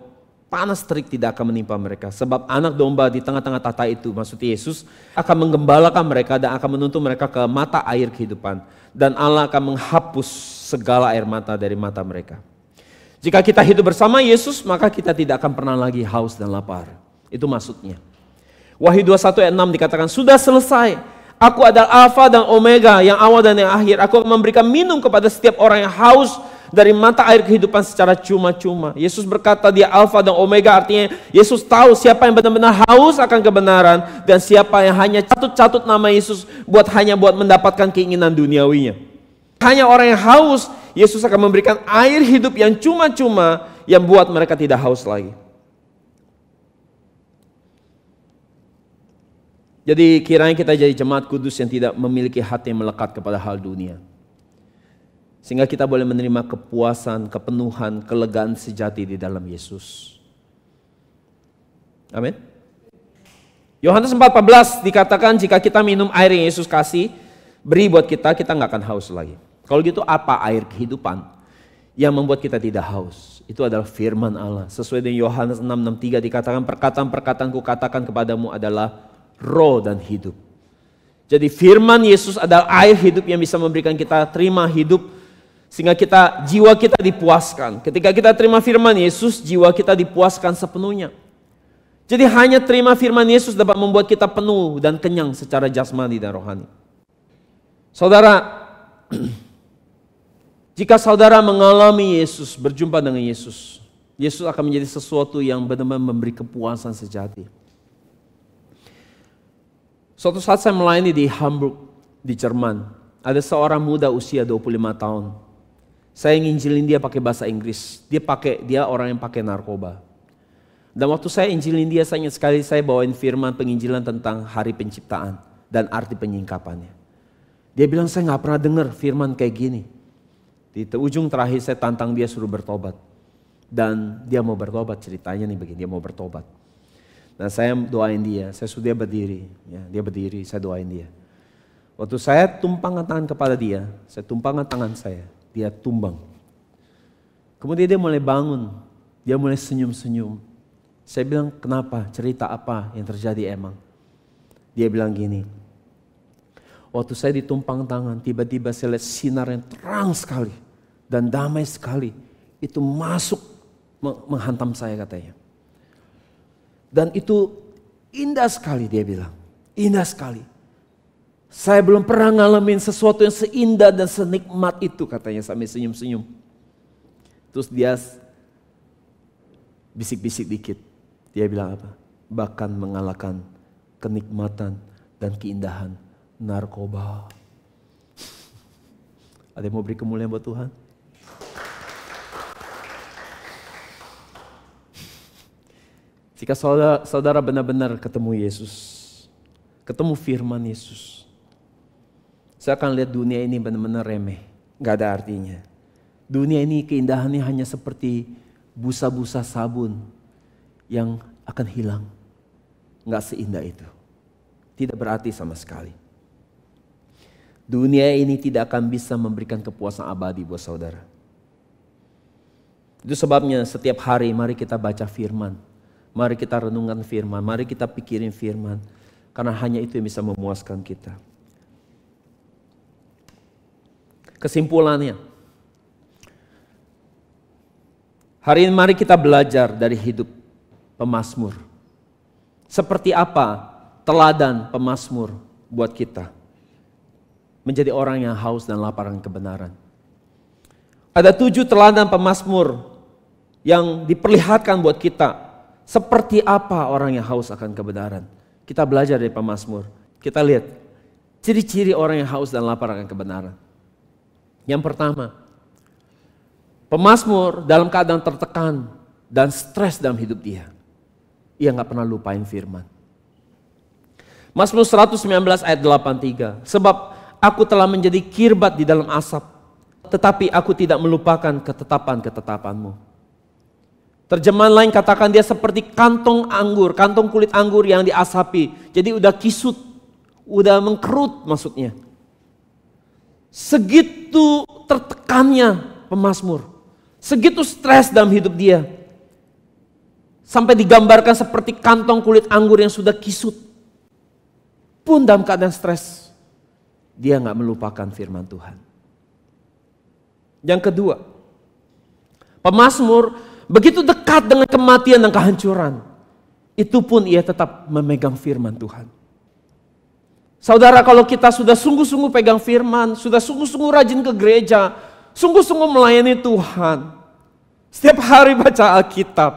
panas terik tidak akan menimpa mereka. Sebab anak domba di tengah-tengah tahta itu, maksud Yesus, akan menggembalakan mereka dan akan menuntun mereka ke mata air kehidupan. Dan Allah akan menghapus segala air mata dari mata mereka. Jika kita hidup bersama Yesus, maka kita tidak akan pernah lagi haus dan lapar. Itu maksudnya. Wahyu 21 ayat 6 dikatakan, sudah selesai. Aku adalah Alfa dan Omega, yang awal dan yang akhir. Aku akan memberikan minum kepada setiap orang yang haus dari mata air kehidupan secara cuma-cuma. Yesus berkata dia Alfa dan Omega, artinya Yesus tahu siapa yang benar-benar haus akan kebenaran dan siapa yang hanya catut-catut nama Yesus hanya buat mendapatkan keinginan duniawinya. Hanya orang yang haus, Yesus akan memberikan air hidup yang cuma-cuma yang buat mereka tidak haus lagi. Jadi kiranya kita jadi jemaat kudus yang tidak memiliki hati yang melekat kepada hal dunia. Sehingga kita boleh menerima kepuasan, kepenuhan, kelegaan sejati di dalam Yesus. Amin. Yohanes 4:14 dikatakan jika kita minum air yang Yesus kasih, beri buat kita, kita nggak akan haus lagi. Kalau gitu apa air kehidupan yang membuat kita tidak haus? Itu adalah firman Allah. Sesuai dengan Yohanes 6:63 dikatakan perkataan-perkataanku katakan kepadamu adalah roh dan hidup. Jadi firman Yesus adalah air hidup yang bisa memberikan kita terima hidup. Sehingga jiwa kita dipuaskan. Ketika kita terima firman Yesus, jiwa kita dipuaskan sepenuhnya. Jadi hanya terima firman Yesus dapat membuat kita penuh dan kenyang secara jasmani dan rohani. Saudara, jika saudara mengalami Yesus, berjumpa dengan Yesus, Yesus akan menjadi sesuatu yang benar-benar memberi kepuasan sejati. Suatu saat saya melayani di Hamburg, di Jerman. Ada seorang muda usia 25 tahun. Saya nginjilin dia pakai bahasa Inggris. Dia orang yang pakai narkoba. Dan waktu saya injilin dia, saya ingat sekali saya bawain firman penginjilan tentang hari penciptaan dan arti penyingkapannya. Dia bilang saya nggak pernah dengar firman kayak gini. Di ujung terakhir saya tantang dia suruh bertobat. Dan dia mau bertobat, ceritanya nih begini, dia mau bertobat. Dan saya doain dia, saya sudah berdiri. Ya, dia berdiri, saya doain dia. Waktu saya tumpangkan tangan kepada dia, dia tumbang. Kemudian dia mulai bangun, dia mulai senyum-senyum. Saya bilang, kenapa? Cerita apa yang terjadi emang? Dia bilang gini, waktu saya ditumpang tangan, tiba-tiba saya lihat sinar yang terang sekali dan damai sekali. Itu masuk menghantam saya katanya. Dan itu indah sekali dia bilang, indah sekali. Saya belum pernah ngalamin sesuatu yang seindah dan senikmat itu katanya sampai senyum-senyum. Terus dia bisik-bisik dikit. Dia bilang apa? Bahkan mengalahkan kenikmatan dan keindahan narkoba. Ada yang mau beri kemuliaan buat Tuhan? Jika saudara benar-benar ketemu Yesus, ketemu firman Yesus, saya akan lihat dunia ini benar-benar remeh, gak ada artinya. Dunia ini keindahannya hanya seperti busa-busa sabun yang akan hilang. Gak seindah itu. Tidak berarti sama sekali. Dunia ini tidak akan bisa memberikan kepuasan abadi buat saudara. Itu sebabnya setiap hari mari kita baca firman. Mari kita renungkan firman, mari kita pikirin firman. Karena hanya itu yang bisa memuaskan kita. Kesimpulannya, hari ini mari kita belajar dari hidup pemazmur. Seperti apa teladan pemazmur buat kita menjadi orang yang haus dan lapar akan kebenaran. Ada 7 teladan pemazmur yang diperlihatkan buat kita. Seperti apa orang yang haus akan kebenaran. Kita belajar dari pemazmur. Kita lihat ciri-ciri orang yang haus dan lapar akan kebenaran. Yang pertama, pemazmur dalam keadaan tertekan dan stres dalam hidup dia. Ia gak pernah lupain firman. Mazmur 119 ayat 83. Sebab aku telah menjadi kirbat di dalam asap, tetapi aku tidak melupakan ketetapan-ketetapanmu. Terjemahan lain katakan dia seperti kantong anggur, kantong kulit anggur yang diasapi. Jadi udah kisut, udah mengkerut maksudnya. Segitu tertekannya pemazmur. Segitu stres dalam hidup dia. Sampai digambarkan seperti kantong kulit anggur yang sudah kisut. Pun dalam keadaan stres, dia gak melupakan firman Tuhan. Yang kedua, pemazmur begitu dekat dengan kematian dan kehancuran. Itu pun ia tetap memegang firman Tuhan. Saudara, kalau kita sudah sungguh-sungguh pegang firman, sudah sungguh-sungguh rajin ke gereja, sungguh-sungguh melayani Tuhan, setiap hari baca Alkitab,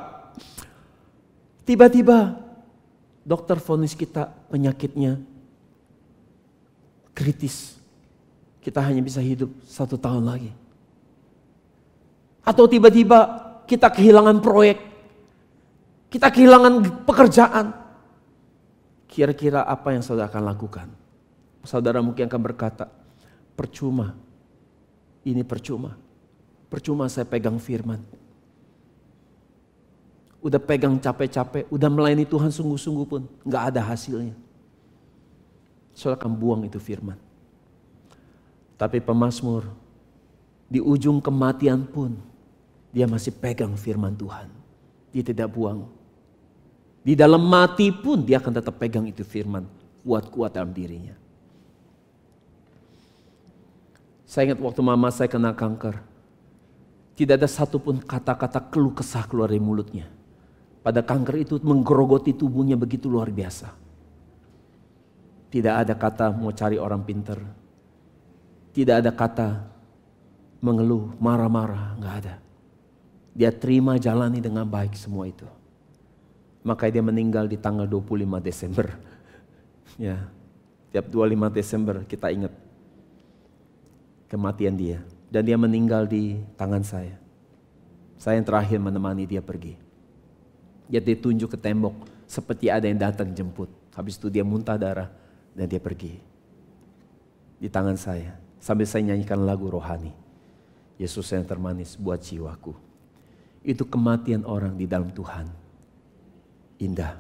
tiba-tiba dokter vonis kita penyakitnya kritis. Kita hanya bisa hidup 1 tahun lagi. Atau tiba-tiba kita kehilangan proyek, kita kehilangan pekerjaan. Kira-kira apa yang saudara akan lakukan? Saudara mungkin akan berkata, percuma, ini percuma. Percuma saya pegang firman. Udah pegang capek-capek, udah melayani Tuhan sungguh-sungguh pun gak ada hasilnya. Saudara akan buang itu firman. Tapi pemazmur, di ujung kematian pun, dia masih pegang firman Tuhan. Dia tidak buang. Di dalam mati pun dia akan tetap pegang itu firman. Kuat-kuat dalam dirinya. Saya ingat waktu mama saya kena kanker. Tidak ada satupun kata-kata keluh kesah keluar dari mulutnya. Pada kanker itu menggerogoti tubuhnya begitu luar biasa. Tidak ada kata mau cari orang pintar. Tidak ada kata mengeluh, marah-marah. Enggak ada. Dia terima jalani dengan baik semua itu. Makanya dia meninggal di tanggal 25 Desember. Ya, tiap 25 Desember kita ingat kematian dia. Dan dia meninggal di tangan saya. Saya yang terakhir menemani dia pergi. Dia ditunjuk ke tembok seperti ada yang datang jemput. Habis itu dia muntah darah dan dia pergi. Di tangan saya. Sambil saya nyanyikan lagu rohani. Yesus yang termanis buat jiwaku. Itu kematian orang di dalam Tuhan. Indah.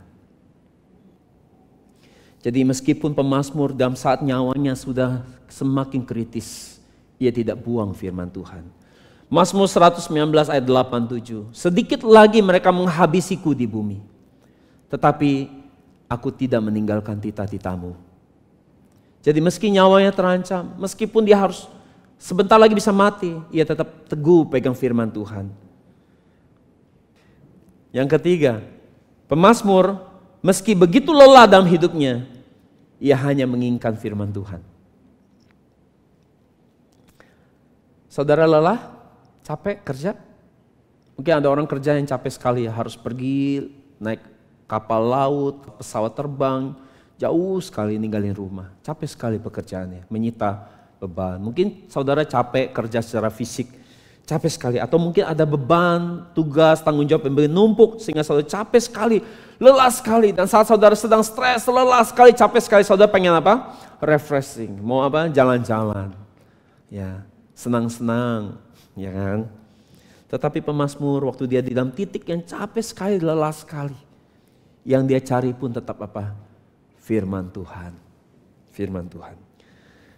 Jadi meskipun pemazmur dalam saat nyawanya sudah semakin kritis, ia tidak buang firman Tuhan. Mazmur 119 ayat 87. Sedikit lagi mereka menghabisiku di bumi. Tetapi aku tidak meninggalkan tita-titamu. Jadi meski nyawanya terancam, meskipun dia harus sebentar lagi bisa mati, ia tetap teguh pegang firman Tuhan. Yang ketiga, pemazmur meski begitu lelah dalam hidupnya, ia hanya menginginkan firman Tuhan. Saudara lelah, capek kerja? Mungkin ada orang kerja yang capek sekali ya, harus pergi naik kapal laut, pesawat terbang, jauh sekali ninggalin rumah. Capek sekali pekerjaannya, menyita beban. Mungkin saudara capek kerja secara fisik, capek sekali. Atau mungkin ada beban, tugas, tanggung jawab yang menumpuk sehingga saudara capek sekali, lelah sekali. Dan saat saudara sedang stres, lelah sekali, capek sekali, saudara pengen apa? Refreshing, mau apa? Jalan-jalan. Ya, senang-senang, ya kan? Tetapi pemazmur waktu dia di dalam titik yang capek sekali, lelah sekali. Yang dia cari pun tetap apa? Firman Tuhan. Firman Tuhan.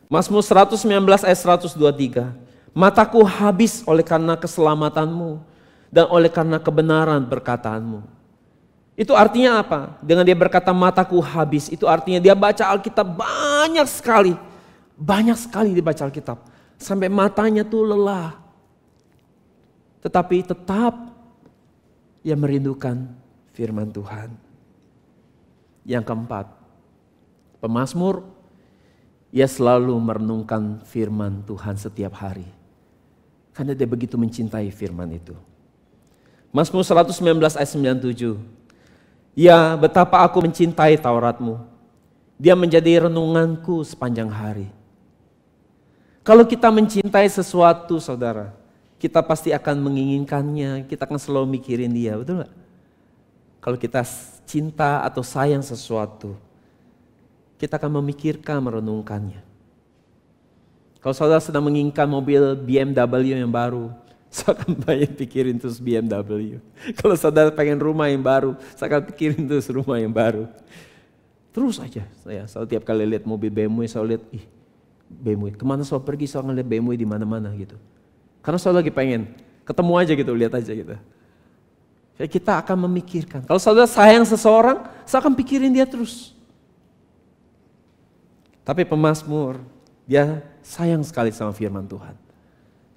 Mazmur 119 ayat 123. Mataku habis oleh karena keselamatanmu dan oleh karena kebenaran perkataanmu. Itu artinya apa? Dengan dia berkata mataku habis, itu artinya dia baca Alkitab banyak sekali. Banyak sekali dia baca Alkitab. Sampai matanya tuh lelah. Tetapi tetap ia merindukan firman Tuhan. Yang keempat, pemazmur, ia selalu merenungkan firman Tuhan setiap hari. Karena dia begitu mencintai firman itu. Mazmur 119 ayat 97. Ya, betapa aku mencintai Tauratmu. Dia menjadi renunganku sepanjang hari. Kalau kita mencintai sesuatu, saudara, kita pasti akan menginginkannya, kita akan selalu mikirin dia, betul gak? Kalau kita cinta atau sayang sesuatu, kita akan memikirkan, merenungkannya. Kalau saudara sedang menginginkan mobil BMW yang baru, saya akan banyak pikirin terus BMW. Kalau saudara pengen rumah yang baru, saya akan pikirin terus rumah yang baru. Terus aja, saya tiap kali lihat mobil BMW, saya lihat, BMW, kemana saya pergi, saya ngeliat BMW di mana-mana gitu. Karena saya lagi pengen, ketemu aja gitu, lihat aja gitu. Kita akan memikirkan. Kalau saudara sayang seseorang, saya akan pikirin dia terus. Tapi pemazmur, dia sayang sekali sama firman Tuhan.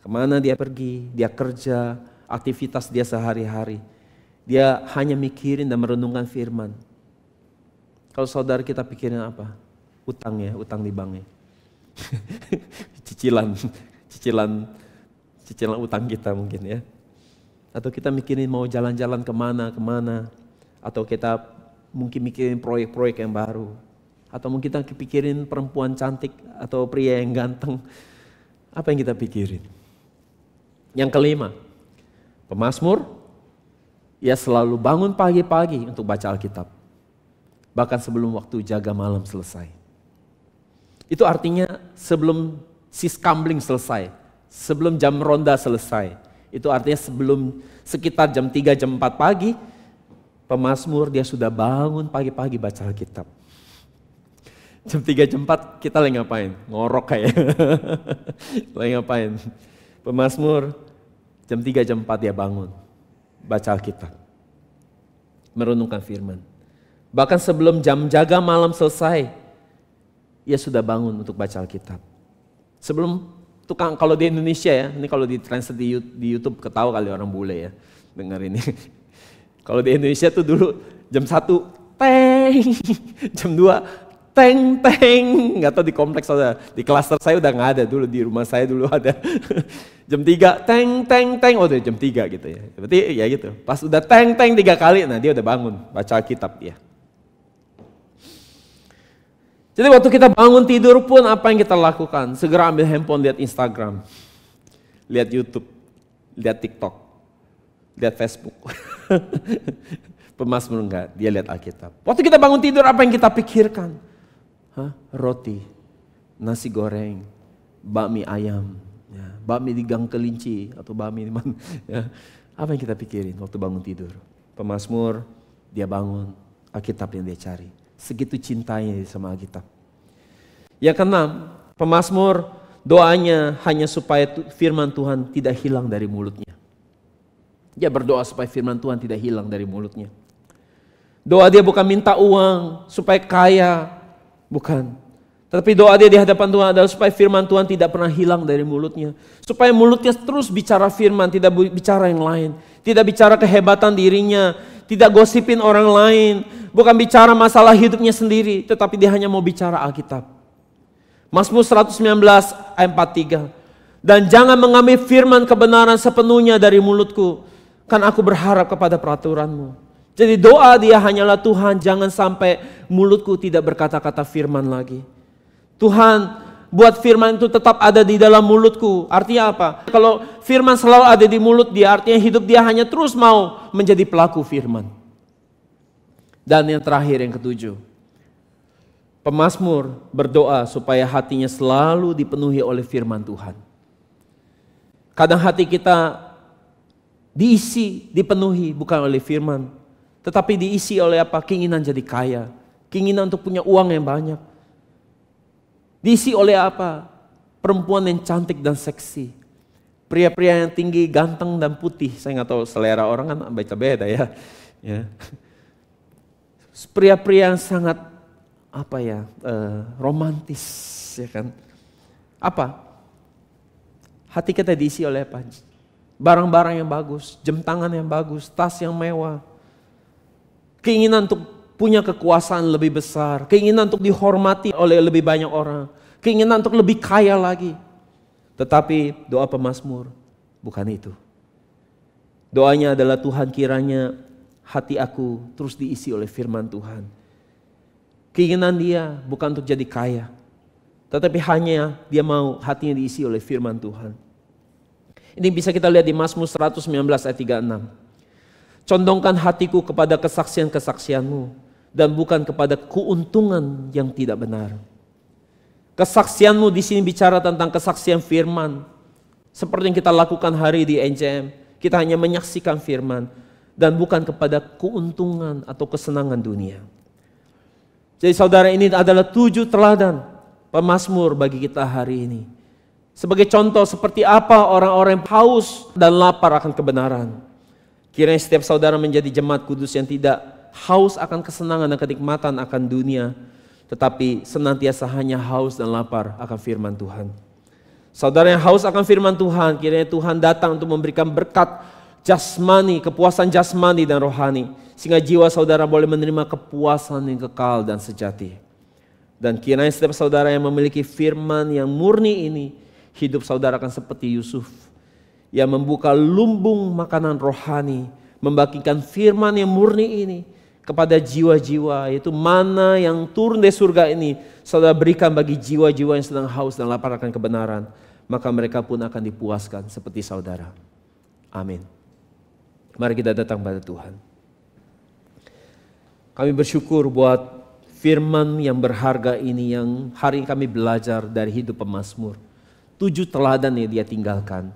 Kemana dia pergi, dia kerja, aktivitas dia sehari-hari. Dia hanya mikirin dan merenungkan firman. Kalau saudara kita pikirin apa? Utang ya, utang di bank ya. cicilan utang kita mungkin ya. Atau kita mikirin mau jalan-jalan kemana. Atau kita mungkin mikirin proyek-proyek yang baru. Atau mungkin kita pikirin perempuan cantik atau pria yang ganteng. Apa yang kita pikirin? Yang kelima, pemazmur, ia selalu bangun pagi-pagi untuk baca Alkitab. Bahkan sebelum waktu jaga malam selesai. Itu artinya sebelum siskambling selesai. Sebelum jam ronda selesai. Itu artinya sebelum sekitar jam 3, jam 4 pagi, pemazmur dia sudah bangun pagi-pagi baca Alkitab. Jam 3, jam 4 kita lagi ngapain? Ngorok kayak. Lagi ngapain? Pemazmur jam 3, jam 4 dia bangun. Baca Alkitab. Merenungkan firman. Bahkan sebelum jam jaga malam selesai, ia sudah bangun untuk baca Alkitab. Sebelum tukang, kalau di Indonesia ya, ini kalau di translate di YouTube ketawa kali orang bule ya, dengar ini. Kalau di Indonesia tuh dulu jam 1, teng, jam 2, teng, nggak tahu di kompleks saudara, di klaster saya udah nggak ada, dulu di rumah saya dulu ada. Jam 3, teng, oh udah jam 3 gitu ya, berarti ya gitu, pas udah teng 3 kali, nah dia udah bangun, baca Alkitab dia. Jadi waktu kita bangun tidur pun apa yang kita lakukan? Segera ambil handphone, lihat Instagram, lihat YouTube, lihat TikTok, lihat Facebook. Pemazmur enggak, dia lihat Alkitab. Waktu kita bangun tidur apa yang kita pikirkan? Roti, nasi goreng, bakmi ayam, ya, bakmi di Gang Kelinci atau bakmi di mana? Ya. Apa yang kita pikirin waktu bangun tidur? Pemazmur, dia bangun, Alkitab yang dia cari. Segitu cintanya sama Alkitab. Yang keenam, pemazmur doanya hanya supaya firman Tuhan tidak hilang dari mulutnya. Dia berdoa supaya firman Tuhan tidak hilang dari mulutnya. Doa dia bukan minta uang supaya kaya, bukan. Tetapi doa dia di hadapan Tuhan adalah supaya firman Tuhan tidak pernah hilang dari mulutnya. Supaya mulutnya terus bicara firman, tidak bicara yang lain. Tidak bicara kehebatan dirinya, tidak gosipin orang lain, bukan bicara masalah hidupnya sendiri, tetapi dia hanya mau bicara Alkitab. Mazmur 119 ayat 43. Dan jangan mengambil firman kebenaran sepenuhnya dari mulutku, kan aku berharap kepada peraturanmu. Jadi doa dia hanyalah, Tuhan jangan sampai mulutku tidak berkata-kata firman lagi. Tuhan buat firman itu tetap ada di dalam mulutku. Artinya apa? Kalau firman selalu ada di mulut dia, artinya hidup dia hanya terus mau menjadi pelaku firman. Dan yang terakhir, yang ketujuh, pemazmur berdoa supaya hatinya selalu dipenuhi oleh firman Tuhan. Kadang hati kita dipenuhi bukan oleh firman, tetapi diisi oleh apa? Keinginan jadi kaya, keinginan untuk punya uang yang banyak. Diisi oleh apa? Perempuan yang cantik dan seksi, pria-pria yang tinggi, ganteng dan putih. Saya nggak tahu selera orang kan beda-beda ya. Pria-pria yang sangat romantis, ya kan? Apa? Hati kita diisi oleh apa? Barang-barang yang bagus, jam tangan yang bagus, tas yang mewah. Keinginan untuk punya kekuasaan lebih besar, keinginan untuk dihormati oleh lebih banyak orang, keinginan untuk lebih kaya lagi. Tetapi doa pemazmur bukan itu. Doanya adalah, Tuhan kiranya hati aku terus diisi oleh firman Tuhan. Keinginan dia bukan untuk jadi kaya, tetapi hanya dia mau hatinya diisi oleh firman Tuhan. Ini bisa kita lihat di Mazmur 119 ayat 36. Condongkan hatiku kepada kesaksian-kesaksianmu dan bukan kepada keuntungan yang tidak benar. Kesaksianmu di sini bicara tentang kesaksian firman. Seperti yang kita lakukan hari di NJM, kita hanya menyaksikan firman dan bukan kepada keuntungan atau kesenangan dunia. Jadi saudara, ini adalah 7 teladan pemazmur bagi kita hari ini. Sebagai contoh seperti apa orang-orang yang haus dan lapar akan kebenaran. Kiranya setiap saudara menjadi jemaat kudus yang tidak haus akan kesenangan dan kenikmatan akan dunia, tetapi senantiasa hanya haus dan lapar akan firman Tuhan. Saudara yang haus akan firman Tuhan, kiranya Tuhan datang untuk memberikan berkat jasmani, kepuasan jasmani dan rohani, sehingga jiwa saudara boleh menerima kepuasan yang kekal dan sejati. Dan kiranya setiap saudara yang memiliki firman yang murni ini, hidup saudara akan seperti Yusuf, yang membuka lumbung makanan rohani, membagikan firman yang murni ini kepada jiwa-jiwa, yaitu mana yang turun dari surga ini, saudara berikan bagi jiwa-jiwa yang sedang haus dan lapar akan kebenaran, maka mereka pun akan dipuaskan seperti saudara. Amin. Mari kita datang pada Tuhan. Kami bersyukur buat firman yang berharga ini yang hari ini kami belajar dari hidup pemazmur. 7 teladan yang dia tinggalkan.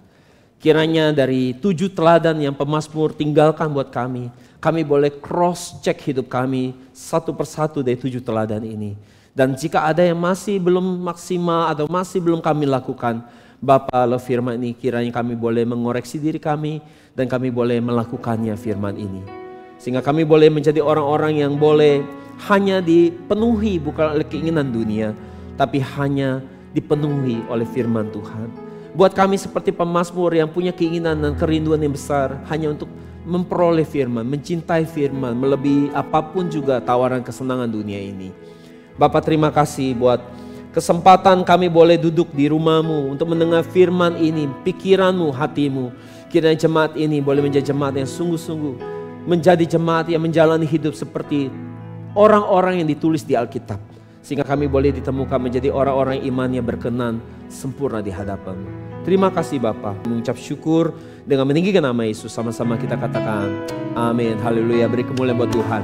Kiranya dari 7 teladan yang pemazmur tinggalkan buat kami boleh cross check hidup kami satu persatu dari 7 teladan ini. Dan jika ada yang masih belum maksimal atau masih belum kami lakukan, Bapa, lewat firman ini kiranya kami boleh mengoreksi diri kami dan kami boleh melakukannya firman ini. Sehingga kami boleh menjadi orang-orang yang boleh hanya dipenuhi bukan oleh keinginan dunia, tapi hanya dipenuhi oleh firman Tuhan. Buat kami seperti pemazmur yang punya keinginan dan kerinduan yang besar hanya untuk memperoleh firman, mencintai firman, melebihi apapun juga tawaran kesenangan dunia ini. Bapa, terima kasih buat kesempatan kami boleh duduk di rumah-Mu untuk mendengar firman ini, pikiran-Mu, hati-Mu. Kiranya jemaat ini boleh menjadi jemaat yang sungguh-sungguh, menjadi jemaat yang menjalani hidup seperti orang-orang yang ditulis di Alkitab. Sehingga kami boleh ditemukan menjadi orang-orang iman yang berkenan sempurna di hadapan-Mu. Terima kasih Bapa. Mengucap syukur dengan meninggikan nama Yesus. Sama-sama kita katakan amin. Haleluya. Beri kemuliaan buat Tuhan.